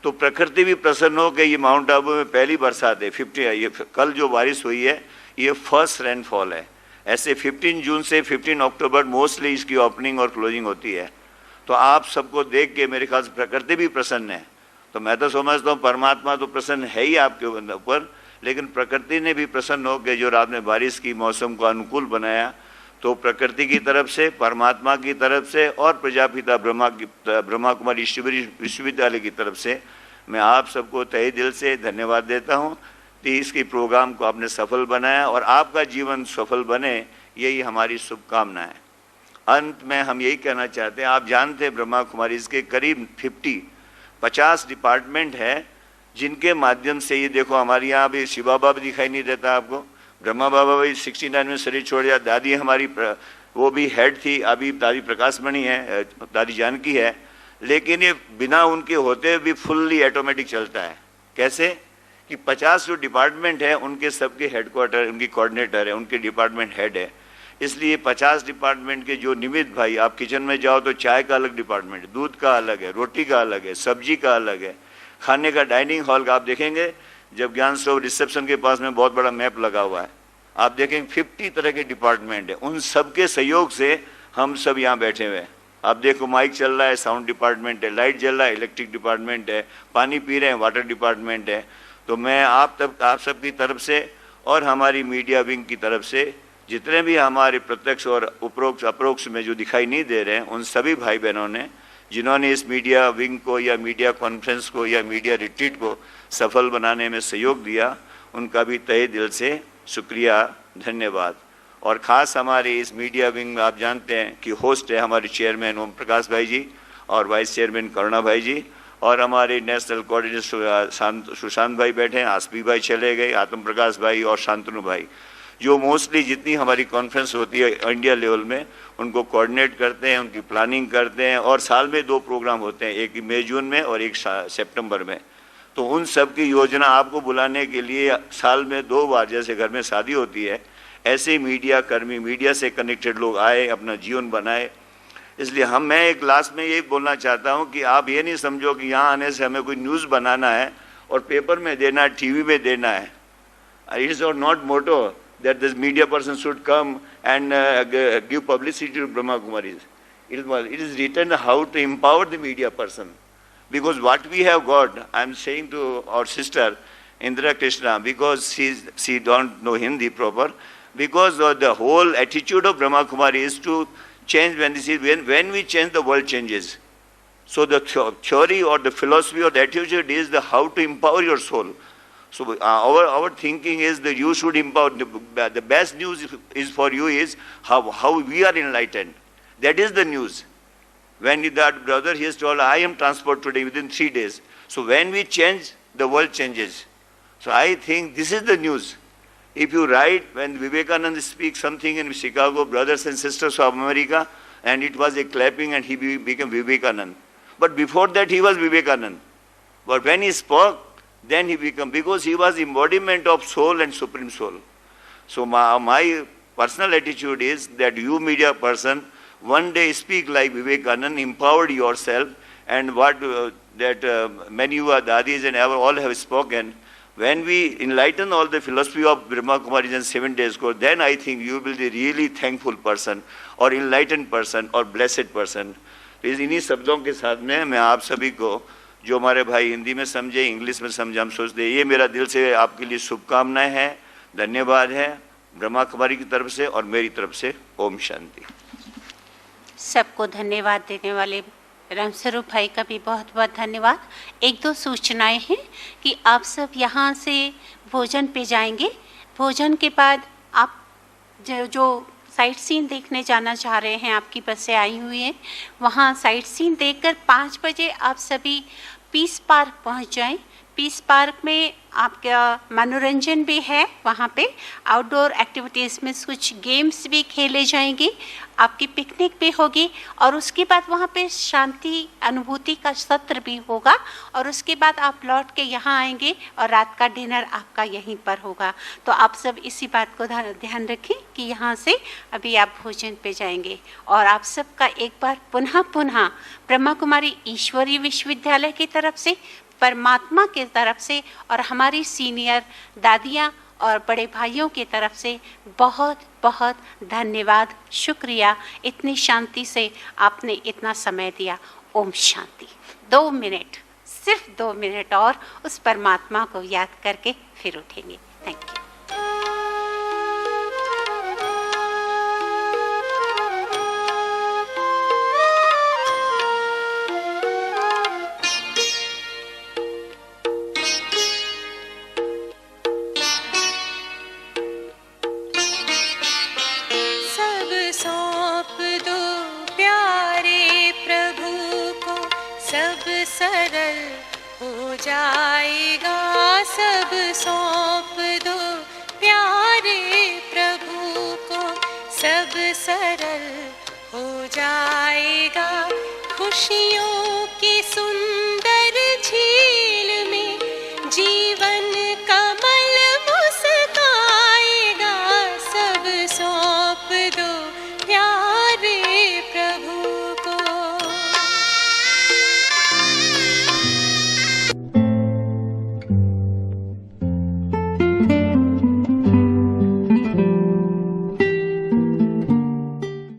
तो प्रकृति भी प्रसन्न हो गई। ये माउंट आबू में पहली बरसात है, 50, ये कल जो बारिश हुई है ये फर्स्ट रेनफॉल है। ऐसे 15 जून से 15 अक्टूबर मोस्टली इसकी ओपनिंग और क्लोजिंग होती है। तो आप सबको देख के मेरे ख्याल से प्रकृति भी प्रसन्न है। तो मैं तो समझता हूँ परमात्मा तो प्रसन्न है ही आपके ऊपर, लेकिन प्रकृति ने भी प्रसन्न हो गए जो रात में बारिश की मौसम को अनुकूल बनाया। तो प्रकृति की तरफ से, परमात्मा की तरफ से और प्रजापिता ब्रह्मा कुमारी ईश्वरीय विश्वविद्यालय की तरफ से मैं आप सबको तहे दिल से धन्यवाद देता हूँ कि इसकी प्रोग्राम को आपने सफल बनाया और आपका जीवन सफल बने, यही हमारी शुभकामना है। अंत में हम यही कहना चाहते हैं, आप जानते हैं ब्रह्मा कुमारी इसके करीब 50 डिपार्टमेंट है जिनके माध्यम से, ये देखो हमारे यहाँ भी शिव बाबा भी दिखाई नहीं देता आपको, ब्रह्मा बाबा भी 69 में शरीर छोड़ दिया, दादी हमारी वो भी हेड थी, अभी दादी प्रकाशमणि है, दादी जानकी है, लेकिन ये बिना उनके होते भी फुल्ली ऑटोमेटिक चलता है। कैसे कि 50 जो डिपार्टमेंट है उनके सबके हेडक्वार्टर, उनकी कोऑर्डिनेटर है, उनके डिपार्टमेंट हेड है। इसलिए 50 डिपार्टमेंट के जो निमित्त भाई, आप किचन में जाओ तो चाय का अलग डिपार्टमेंट है, दूध का अलग है, रोटी का अलग है, सब्जी का अलग है, खाने का डाइनिंग हॉल का आप देखेंगे, जब ज्ञान सरोवर रिसेप्शन के पास में बहुत बड़ा मैप लगा हुआ है, आप देखेंगे 50 तरह के डिपार्टमेंट है, उन सब के सहयोग से हम सब यहाँ बैठे हुए हैं। आप देखो माइक चल रहा है, साउंड डिपार्टमेंट है, लाइट जल रहा है, इलेक्ट्रिक डिपार्टमेंट है, पानी पी रहे हैं, वाटर डिपार्टमेंट है। तो मैं आप सब की तरफ से और हमारी मीडिया विंग की तरफ से जितने भी हमारे प्रत्यक्ष और अप्रोक्ष में जो दिखाई नहीं दे रहे हैं, उन सभी भाई बहनों ने जिन्होंने इस मीडिया विंग को या मीडिया कॉन्फ्रेंस को या मीडिया रिट्रीट को सफल बनाने में सहयोग दिया, उनका भी तहे दिल से शुक्रिया, धन्यवाद। और ख़ास हमारे इस मीडिया विंग में आप जानते हैं कि होस्ट है हमारे चेयरमैन ओम प्रकाश भाई जी और वाइस चेयरमैन करुणा भाई जी, और हमारे नेशनल कोऑर्डिनेटर सुशांत भाई बैठे हैं, आसफी भाई चले गए, आत्म प्रकाश भाई और शांतनु भाई, जो मोस्टली जितनी हमारी कॉन्फ्रेंस होती है इंडिया लेवल में उनको कोऑर्डिनेट करते हैं, उनकी प्लानिंग करते हैं। और साल में 2 प्रोग्राम होते हैं, एक मई जून में और एक सितंबर में। तो उन सब की योजना आपको बुलाने के लिए साल में 2 बार, जैसे घर में शादी होती है ऐसे मीडिया कर्मी, मीडिया से कनेक्टेड लोग आए, अपना जीवन बनाए। इसलिए मैं एक लास्ट में ये बोलना चाहता हूँ कि आप ये नहीं समझो कि यहाँ आने से हमें कोई न्यूज़ बनाना है और पेपर में देना है, टीवी में देना है। It is not motto that this media person should come and give publicity to Brahma Kumaris. It is written how to empower the media person. Because what we have got, I am saying to our sister Indra Krishna, because she don't know Hindi proper, because the whole attitude of Brahma Kumari is to change when we change, the world changes. So the theory or the philosophy or the attitude is the how to empower your soul. So our thinking is that you should empower. The best news is for you is how we are enlightened. That is the news. When that brother he has told, I am transport today within 3 days. So when we change, the world changes. So I think this is the news. If you write, when Vivekananda speaks something in Chicago, brothers and sisters of America, and it was a clapping and he became Vivekananda. But before that he was Vivekananda. But when he spoke, then he became, because he was embodiment of soul and supreme soul. So my personal attitude is that you media person, one day speak like Vivekananda, empowered yourself, and what many of our dadis and all have spoken. When we enlighten all the philosophy of Brahma Kumaris and 7 days course, then I think you will be a really thankful person or enlightened person or blessed person. इन्हीं शब्दों के साथ में मैं आप सभी को, जो हमारे भाई हिंदी में समझे, इंग्लिश में समझे, हम सोचते हैं, ये मेरा दिल से आपके लिए शुभकामनाएं हैं, धन्यवाद है ब्रह्मा कुमारी की तरफ से और मेरी तरफ से। ओम शांति। सबको धन्यवाद देने वाले रामस्वरूप भाई का भी बहुत बहुत धन्यवाद। 1-2 सूचनाएं हैं कि आप सब यहाँ से भोजन पे जाएंगे। भोजन के बाद आप जो साइट सीन देखने जाना चाह रहे हैं, आपकी बसें आई हुई हैं, वहाँ साइट सीन देखकर 5 बजे आप सभी पीस पार्क पहुँच जाएं। पीस पार्क में आपका मनोरंजन भी है, वहाँ पे आउटडोर एक्टिविटीज़ में कुछ गेम्स भी खेले जाएंगे, आपकी पिकनिक भी होगी और उसके बाद वहाँ पे शांति अनुभूति का सत्र भी होगा और उसके बाद आप लौट के यहाँ आएंगे और रात का डिनर आपका यहीं पर होगा। तो आप सब इसी बात को ध्यान रखें कि यहाँ से अभी आप भोजन पे जाएंगे। और आप सबका एक बार पुनः ब्रह्मा कुमारी ईश्वरीय विश्वविद्यालय की तरफ से, परमात्मा की तरफ से और हमारी सीनियर दादियाँ और बड़े भाइयों की तरफ से बहुत बहुत धन्यवाद, शुक्रिया। इतनी शांति से आपने इतना समय दिया। ओम शांति। 2 मिनट, सिर्फ 2 मिनट और उस परमात्मा को याद करके फिर उठेंगे। Thank you. सरल हो जाएगा, सब सौंप दो प्यारे प्रभु को, सब सरल हो जाएगा। खुशियों की